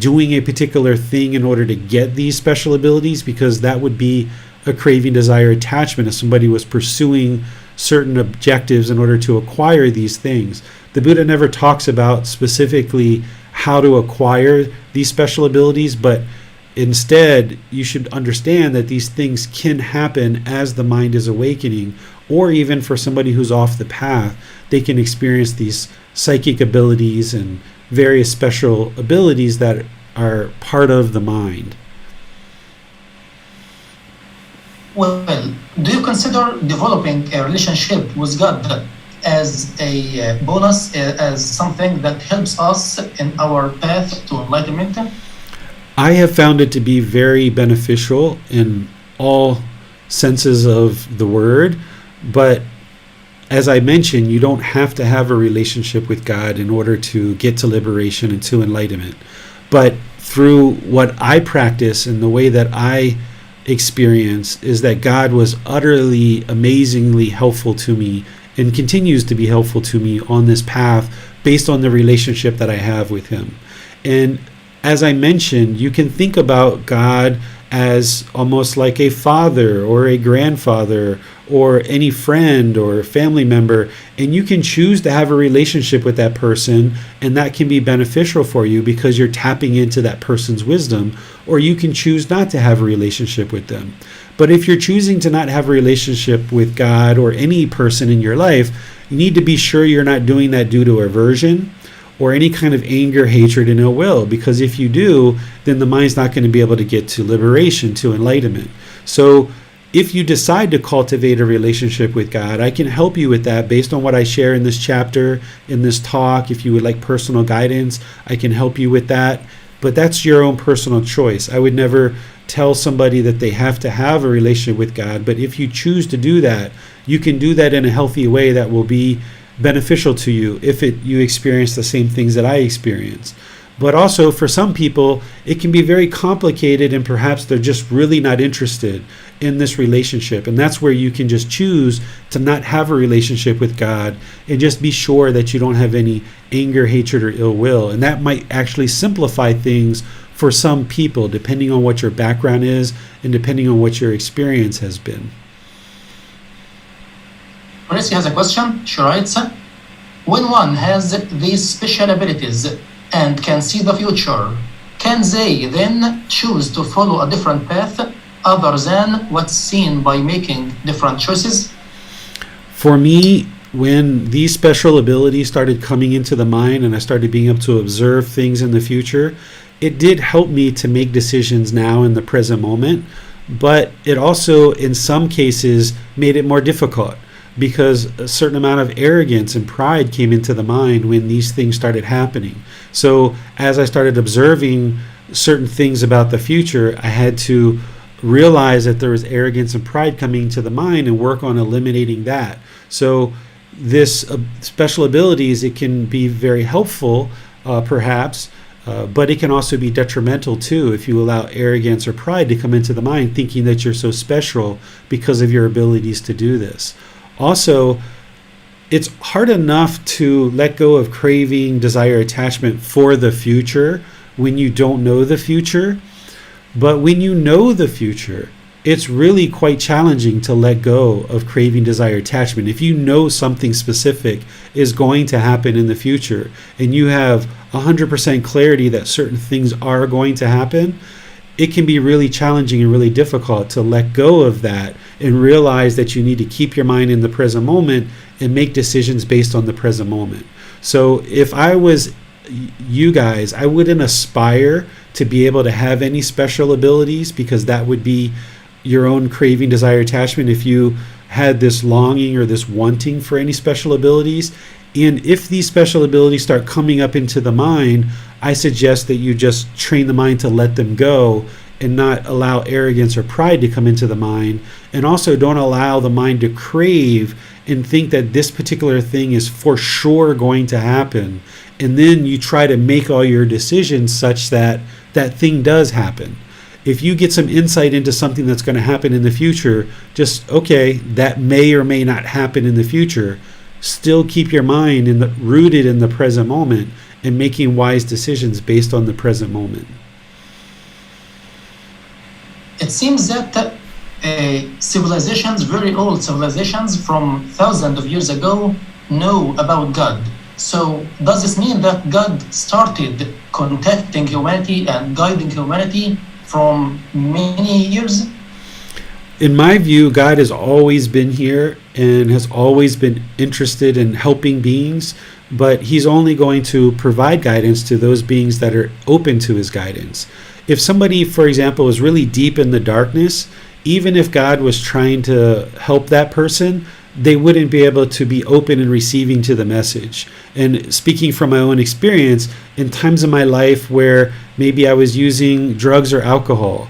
doing a particular thing in order to get these special abilities, because that would be a craving, desire, attachment if somebody was pursuing certain objectives in order to acquire these things. The Buddha never talks about specifically how to acquire these special abilities, but instead you should understand that these things can happen as the mind is awakening, or even for somebody who's off the path, they can experience these psychic abilities and various special abilities that are part of the mind. Well, do you consider developing a relationship with God as a bonus, as something that helps us in our path to enlightenment? I have found it to be very beneficial in all senses of the word, but as I mentioned, you don't have to have a relationship with God in order to get to liberation and to enlightenment. But through what I practice and the way that I experience is that God was utterly, amazingly helpful to me and continues to be helpful to me on this path based on the relationship that I have with Him. And as I mentioned, you can think about God as almost like a father or a grandfather or any friend or family member, and you can choose to have a relationship with that person, and that can be beneficial for you because you're tapping into that person's wisdom, or you can choose not to have a relationship with them. But if you're choosing to not have a relationship with God or any person in your life, you need to be sure you're not doing that due to aversion or any kind of anger, hatred, and ill will, because if you do, then the mind's not going to be able to get to liberation, to enlightenment. So if you decide to cultivate a relationship with God, I can help you with that based on what I share in this chapter, in this talk. If you would like personal guidance, I can help you with that. But that's your own personal choice. I would never tell somebody that they have to have a relationship with God, but if you choose to do that, you can do that in a healthy way that will be beneficial to you if you experience the same things that I experience. But also for some people, it can be very complicated and perhaps they're just really not interested in this relationship. And that's where you can just choose to not have a relationship with God and just be sure that you don't have any anger, hatred, or ill will. And that might actually simplify things for some people, depending on what your background is and depending on what your experience has been. Tracy has a question. She writes, when one has these special abilities and can see the future, can they then choose to follow a different path other than what's seen by making different choices? For me, when these special abilities started coming into the mind and I started being able to observe things in the future, it did help me to make decisions now in the present moment, but it also, in some cases, made it more difficult because a certain amount of arrogance and pride came into the mind when these things started happening. So as I started observing certain things about the future, I had to realize that there was arrogance and pride coming to the mind and work on eliminating that. So this special abilities, it can be very helpful, perhaps, but it can also be detrimental too if you allow arrogance or pride to come into the mind, thinking that you're so special because of your abilities to do this. Also, it's hard enough to let go of craving, desire, attachment for the future when you don't know the future. But when you know the future, it's really quite challenging to let go of craving, desire, attachment. If you know something specific is going to happen in the future and you have 100% clarity that certain things are going to happen, it can be really challenging and really difficult to let go of that and realize that you need to keep your mind in the present moment and make decisions based on the present moment. So if I was you guys, I wouldn't aspire to be able to have any special abilities because that would be your own craving, desire, attachment if you had this longing or this wanting for any special abilities. And if these special abilities start coming up into the mind, I suggest that you just train the mind to let them go and not allow arrogance or pride to come into the mind. And also don't allow the mind to crave and think that this particular thing is for sure going to happen. And then you try to make all your decisions such that that thing does happen. If you get some insight into something that's going to happen in the future, just, okay, that may or may not happen in the future. Still keep your mind rooted in the present moment and making wise decisions based on the present moment. It seems that civilizations, very old civilizations from thousands of years ago, know about God. So does this mean that God started contacting humanity and guiding humanity from many years? In my view, God has always been here and has always been interested in helping beings, but he's only going to provide guidance to those beings that are open to his guidance. If somebody, for example, is really deep in the darkness, even if God was trying to help that person, they wouldn't be able to be open and receiving to the message. And speaking from my own experience, in times of my life where maybe I was using drugs or alcohol,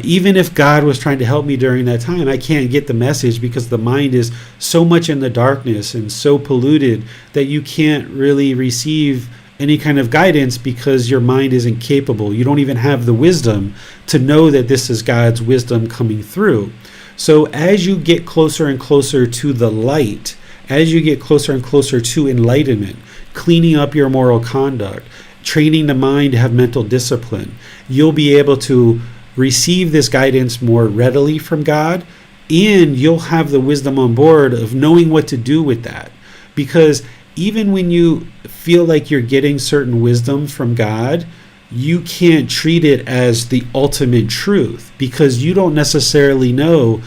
even if God was trying to help me during that time, I can't get the message because the mind is so much in the darkness and so polluted that you can't really receive any kind of guidance because your mind isn't capable. You don't even have the wisdom to know that this is God's wisdom coming through. So as you get closer and closer to the light, as you get closer and closer to enlightenment, cleaning up your moral conduct, training the mind to have mental discipline, you'll be able to receive this guidance more readily from God, and you'll have the wisdom on board of knowing what to do with that. Because even when you feel like you're getting certain wisdom from God, you can't treat it as the ultimate truth because you don't necessarily know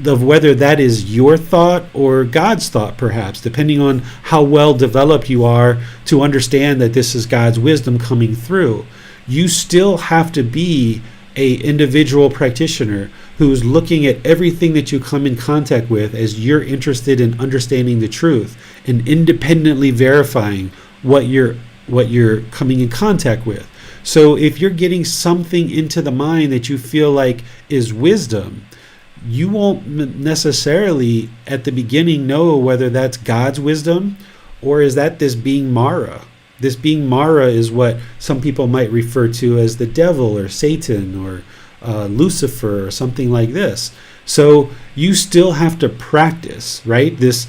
of whether that is your thought or God's thought, perhaps, depending on how well developed you are to understand that this is God's wisdom coming through. You still have to be an individual practitioner who's looking at everything that you come in contact with as you're interested in understanding the truth and independently verifying what you're coming in contact with. So if you're getting something into the mind that you feel like is wisdom, you won't necessarily at the beginning know whether that's God's wisdom or is that this being Mara. This being Mara is what some people might refer to as the devil or Satan or Lucifer or something like this. So you still have to practice, right? This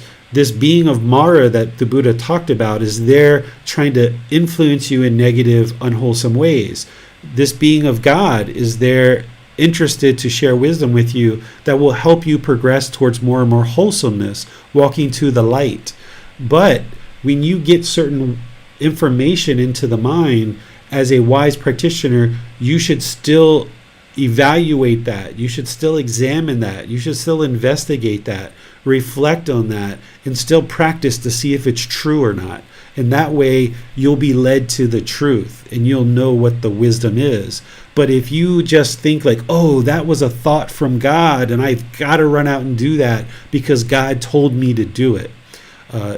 being of Mara that the Buddha talked about is there trying to influence you in negative, unwholesome ways. This being of God is there interested to share wisdom with you that will help you progress towards more and more wholesomeness, walking to the light. But when you get certain information into the mind, as a wise practitioner, you should still evaluate that. You should still examine that. You should still investigate that, reflect on that, and still practice to see if it's true or not. And that way you'll be led to the truth and you'll know what the wisdom is. But if you just think like, oh, that was a thought from God and I've got to run out and do that because God told me to do it,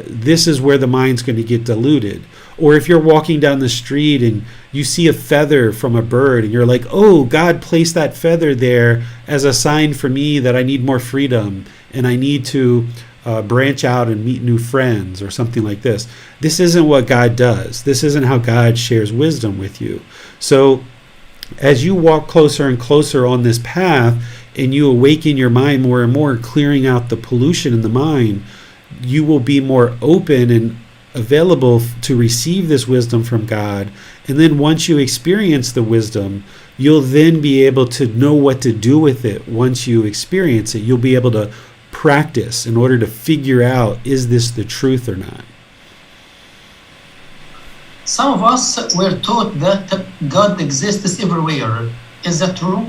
this is where the mind's going to get diluted. Or if you're walking down the street and you see a feather from a bird and you're like, oh, God placed that feather there as a sign for me that I need more freedom and I need to branch out and meet new friends or something like this. This isn't what God does. This isn't how God shares wisdom with you. So as you walk closer and closer on this path and you awaken your mind more and more, clearing out the pollution in the mind, you will be more open and available to receive this wisdom from God. And then once you experience the wisdom, you'll then be able to know what to do with it. Once you experience it, you'll be able to practice in order to figure out, is this the truth or not? Some of us were taught that God exists everywhere. Is that true?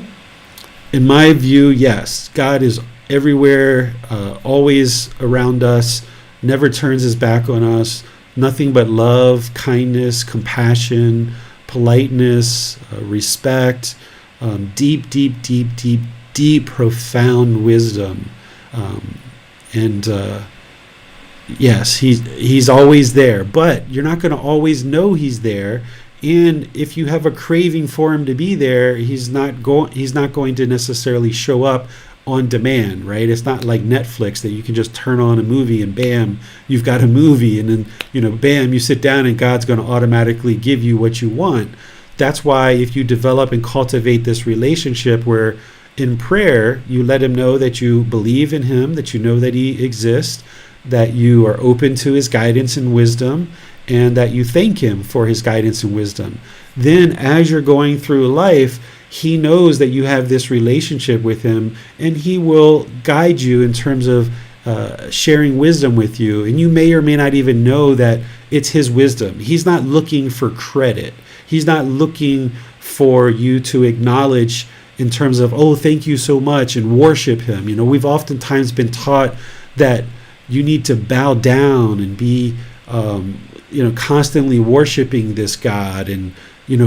In my view, yes. God is everywhere, always around us, never turns his back on us. Nothing but love, kindness, compassion, politeness, respect, deep, profound wisdom. Yes, he's always there, but you're not going to always know he's there. And if you have a craving for him to be there, he's not going to necessarily show up on demand, right? It's not like Netflix that you can just turn on a movie and bam, you've got a movie, and then bam, you sit down and God's going to automatically give you what you want. That's why if you develop and cultivate this relationship where in prayer you let him know that you believe in him, that you know that he exists, that you are open to his guidance and wisdom, and that you thank him for his guidance and wisdom, then as you're going through life, he knows that you have this relationship with him, and he will guide you in terms of sharing wisdom with you. And you may or may not even know that it's his wisdom. He's not looking for credit. He's not looking for you to acknowledge in terms of, oh, thank you so much, and worship him. We've oftentimes been taught that you need to bow down and be, constantly worshiping this God, and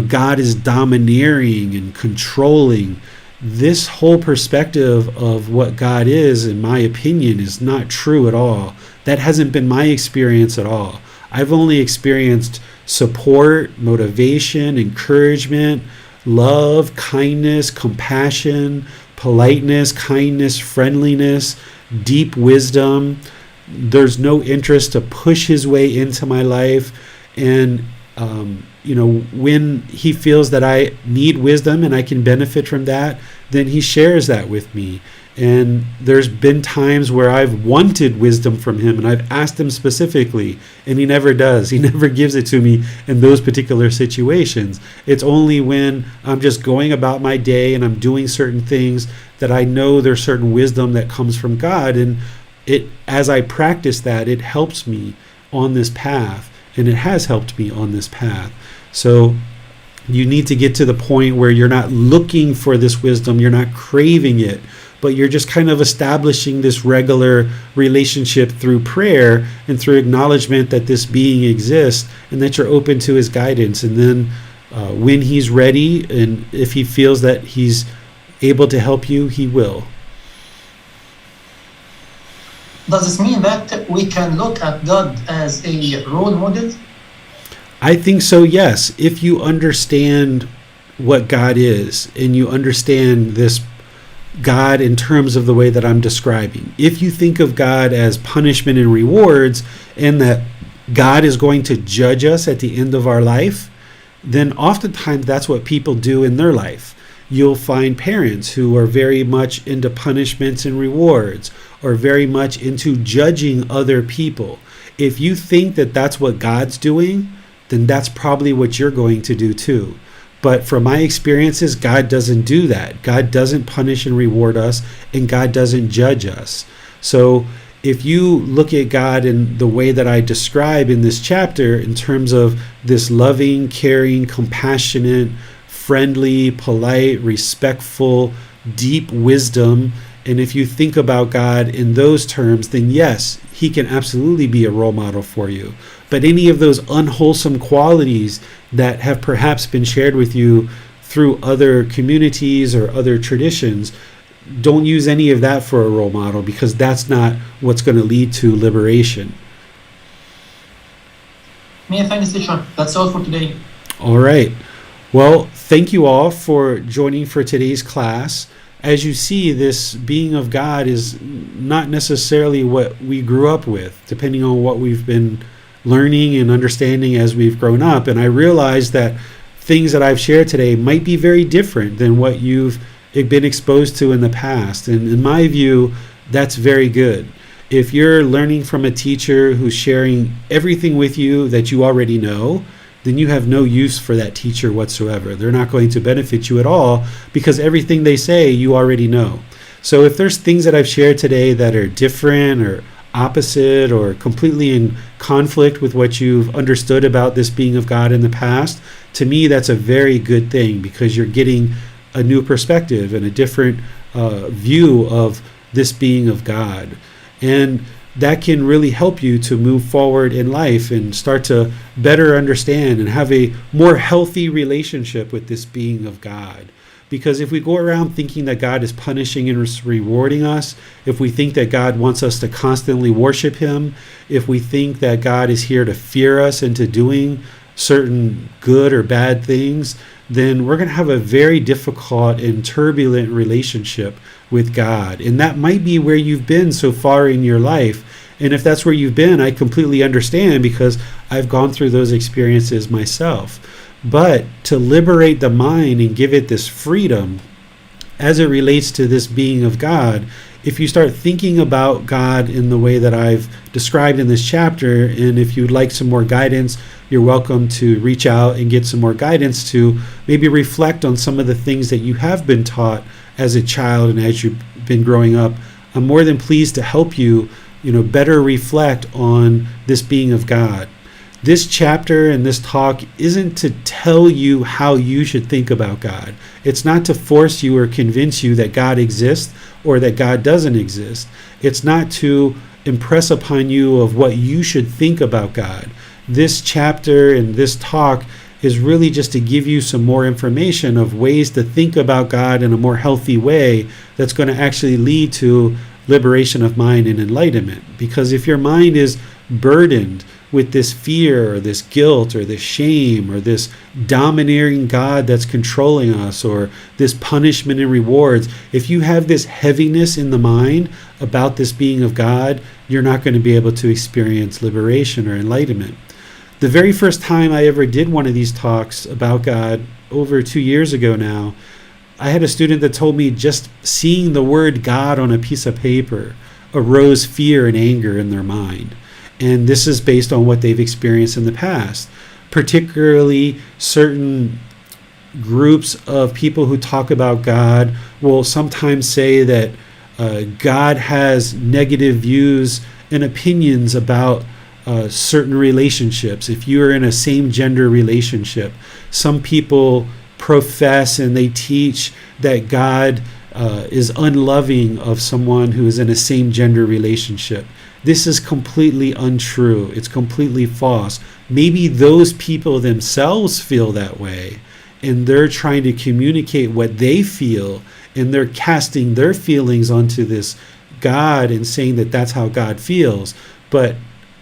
God is domineering and controlling. This whole perspective of what God is, in my opinion, is not true at all. That hasn't been my experience at all. I've only experienced support, motivation, encouragement, love, kindness, compassion, politeness, kindness, friendliness, deep wisdom. There's no interest to push his way into my life. And when he feels that I need wisdom and I can benefit from that, then he shares that with me. And there's been times where I've wanted wisdom from him and I've asked him specifically, and he never does. He never gives it to me in those particular situations. It's only when I'm just going about my day and I'm doing certain things that I know there's certain wisdom that comes from God. And as I practice that, it helps me on this path. And it has helped me on this path. So you need to get to the point where you're not looking for this wisdom, you're not craving it, but you're just kind of establishing this regular relationship through prayer and through acknowledgement that this being exists and that you're open to his guidance. And then when he's ready and if he feels that he's able to help you, he will. Does this mean that we can look at God as a role model? I think so, yes. If you understand what God is and you understand this God in terms of the way that I'm describing. If you think of God as punishment and rewards, and that God is going to judge us at the end of our life, then oftentimes that's what people do in their life. You'll find parents who are very much into punishments and rewards, or very much into judging other people. If you think that that's what God's doing, then that's probably what you're going to do too. But from my experiences, God doesn't do that. God doesn't punish and reward us, and God doesn't judge us. So if you look at God in the way that I describe in this chapter, in terms of this loving, caring, compassionate, friendly, polite, respectful, deep wisdom, and if you think about God in those terms, then yes, he can absolutely be a role model for you. But any of those unwholesome qualities that have perhaps been shared with you through other communities or other traditions, don't use any of that for a role model, because that's not what's going to lead to liberation. Many thanks, teacher. That's all for today. All right. Well, thank you all for joining for today's class. As you see, this being of God is not necessarily what we grew up with, depending on what we've been learning and understanding as we've grown up. And I realize that things that I've shared today might be very different than what you've been exposed to in the past. And in my view, that's very good. If you're learning from a teacher who's sharing everything with you that you already know, then you have no use for that teacher whatsoever. They're not going to benefit you at all, because everything they say you already know. So if there's things that I've shared today that are different or opposite or completely in conflict with what you've understood about this being of God in the past, to me that's a very good thing, because you're getting a new perspective and a different view of this being of God. And that can really help you to move forward in life and start to better understand and have a more healthy relationship with this being of God. Because if we go around thinking that God is punishing and rewarding us, if we think that God wants us to constantly worship him, if we think that God is here to fear us into doing certain good or bad things, then we're going to have a very difficult and turbulent relationship with God. And that might be where you've been so far in your life. And if that's where you've been, I completely understand, because I've gone through those experiences myself. But to liberate the mind and give it this freedom as it relates to this being of God, if you start thinking about God in the way that I've described in this chapter, and if you'd like some more guidance, you're welcome to reach out and get some more guidance to maybe reflect on some of the things that you have been taught as a child and as you've been growing up. I'm more than pleased to help you, better reflect on this being of God. This chapter and this talk isn't to tell you how you should think about God. It's not to force you or convince you that God exists or that God doesn't exist. It's not to impress upon you of what you should think about God. This chapter and this talk is really just to give you some more information of ways to think about God in a more healthy way that's going to actually lead to liberation of mind and enlightenment. Because if your mind is burdened with this fear or this guilt or this shame or this domineering God that's controlling us, or this punishment and rewards, if you have this heaviness in the mind about this being of God, you're not going to be able to experience liberation or enlightenment. The very first time I ever did one of these talks about God, over 2 years ago now, I had a student that told me just seeing the word God on a piece of paper arose fear and anger in their mind. And this is based on what they've experienced in the past. Particularly, certain groups of people who talk about God will sometimes say that God has negative views and opinions about certain relationships. If you are in a same gender relationship, some people profess and they teach that God is unloving of someone who is in a same gender relationship. This is completely untrue. It's completely false. Maybe those people themselves feel that way, and they're trying to communicate what they feel, and they're casting their feelings onto this God and saying that that's how God feels. But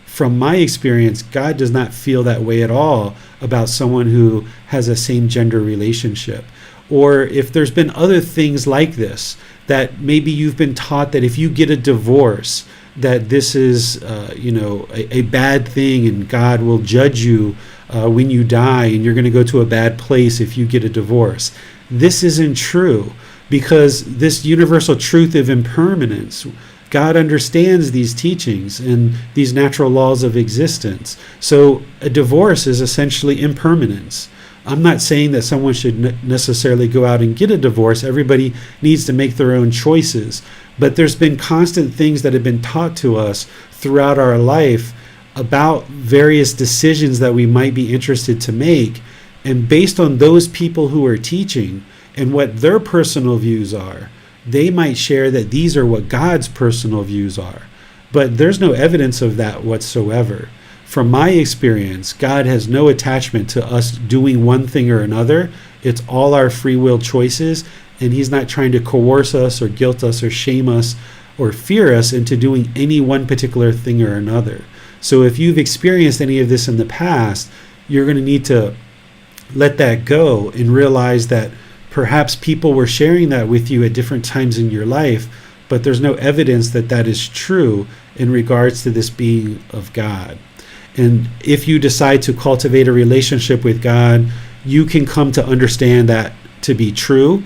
from my experience, God does not feel that way at all about someone who has a same gender relationship. Or if there's been other things like this, that maybe you've been taught that if you get a divorce, that this is, a bad thing and God will judge you when you die and you're going to go to a bad place if you get a divorce. This isn't true, because this universal truth of impermanence, God understands these teachings and these natural laws of existence. So a divorce is essentially impermanence. I'm not saying that someone should necessarily go out and get a divorce. Everybody needs to make their own choices. But there's been constant things that have been taught to us throughout our life about various decisions that we might be interested to make. And based on those people who are teaching and what their personal views are, they might share that these are what God's personal views are. But there's no evidence of that whatsoever. From my experience, God has no attachment to us doing one thing or another. It's all our free will choices, and He's not trying to coerce us or guilt us or shame us or fear us into doing any one particular thing or another. So if you've experienced any of this in the past, you're going to need to let that go and realize that perhaps people were sharing that with you at different times in your life, but there's no evidence that that is true in regards to this being of God. And if you decide to cultivate a relationship with God, you can come to understand that to be true.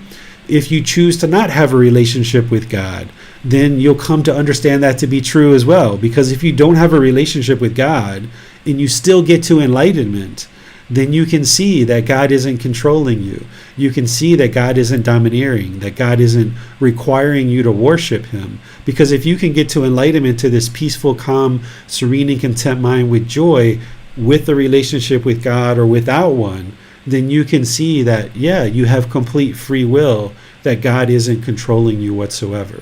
If you choose to not have a relationship with God, then you'll come to understand that to be true as well. Because if you don't have a relationship with God and you still get to enlightenment, then you can see that God isn't controlling you. You can see that God isn't domineering, that God isn't requiring you to worship Him. Because if you can get to enlightenment, to this peaceful, calm, serene, and content mind with joy, with a relationship with God or without one, then you can see that, you have complete free will, that God isn't controlling you whatsoever.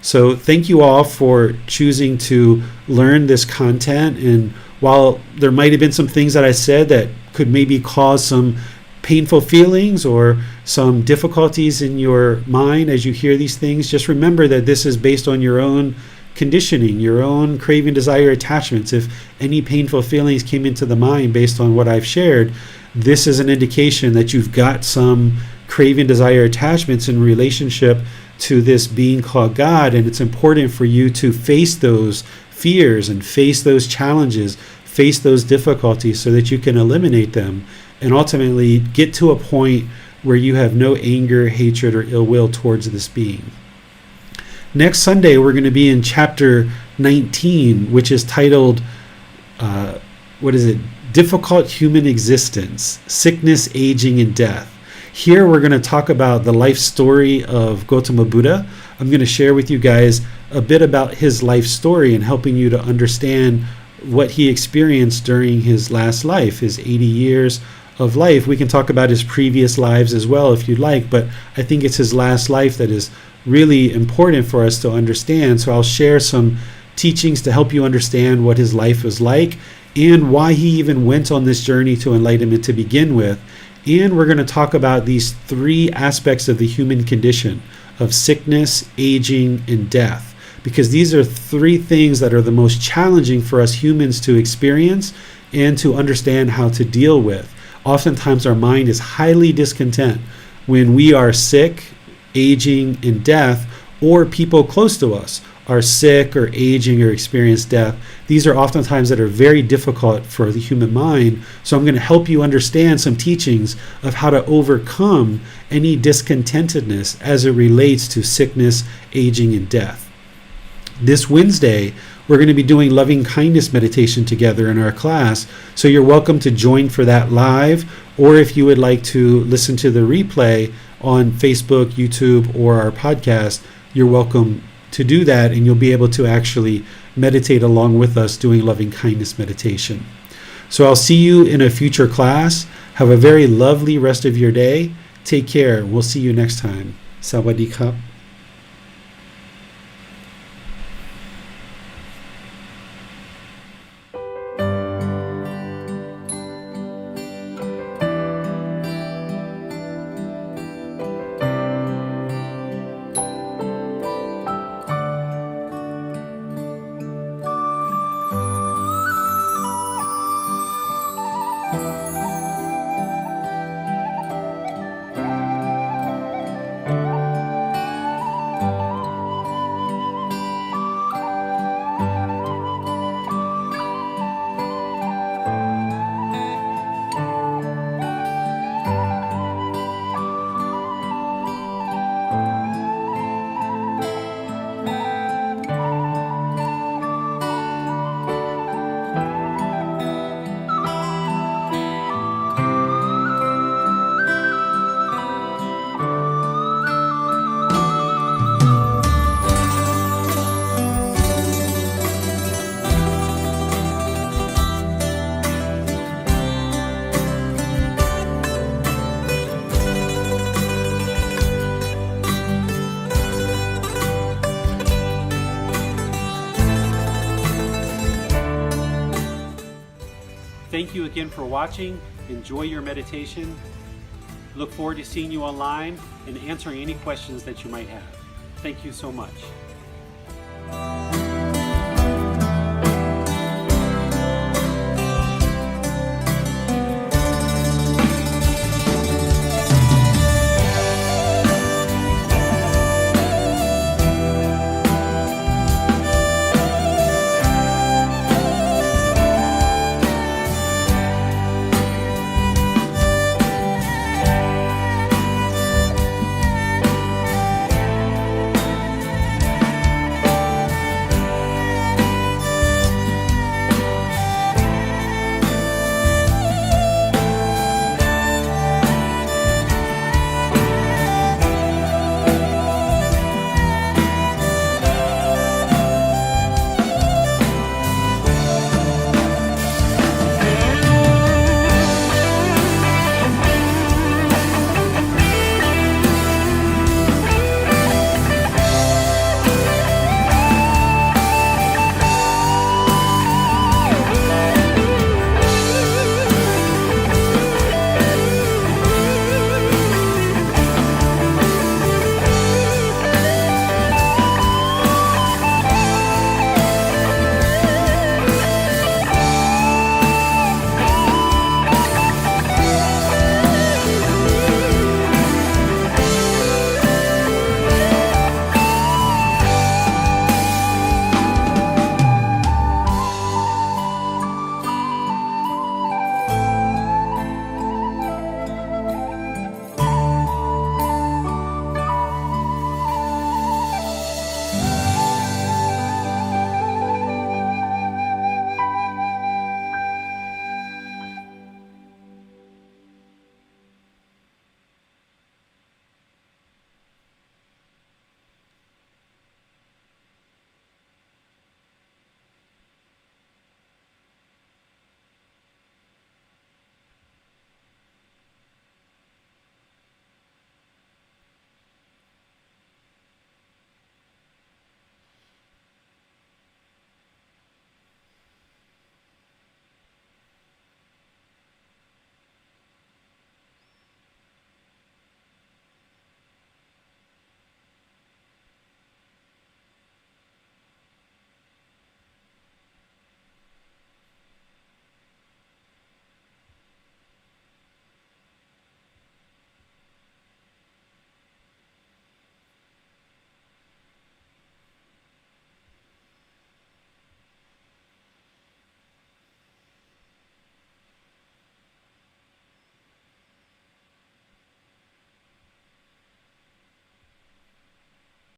So thank you all for choosing to learn this content. And while there might have been some things that I said that could maybe cause some painful feelings or some difficulties in your mind as you hear these things, just remember that this is based on your own conditioning, your own craving, desire, attachments. If any painful feelings came into the mind based on what I've shared, this is an indication that you've got some craving, desire, attachments in relationship to this being called God. And it's important for you to face those fears and face those challenges, face those difficulties, so that you can eliminate them and ultimately get to a point where you have no anger, hatred, or ill will towards this being. Next Sunday, we're going to be in chapter 19, which is titled, Difficult Human Existence, Sickness, Aging, and Death. Here, we're going to talk about the life story of Gotama Buddha. I'm going to share with you guys a bit about his life story and helping you to understand what he experienced during his last life, his 80 years of life. We can talk about his previous lives as well if you'd like, but I think it's his last life that is really important for us to understand. So I'll share some teachings to help you understand what his life was like and why he even went on this journey to enlightenment to begin with. And we're going to talk about these three aspects of the human condition of sickness, aging, and death, because these are three things that are the most challenging for us humans to experience and to understand how to deal with. Oftentimes our mind is highly discontent when we are sick, aging, and death, or people close to us are sick or aging or experience death. These are oftentimes that are very difficult for the human mind. So I'm going to help you understand some teachings of how to overcome any discontentedness as it relates to sickness, aging, and death. This Wednesday, we're going to be doing loving kindness meditation together in our class. So you're welcome to join for that live, or if you would like to listen to the replay on Facebook, YouTube, or our podcast, you're welcome to do that, and you'll be able to actually meditate along with us doing loving kindness meditation. So I'll see you in a future class. Have a very lovely rest of your day. Take care. We'll see you next time. Sawadee krap. Thank you again for watching. Enjoy your meditation. Look forward to seeing you online and answering any questions that you might have. Thank you so much.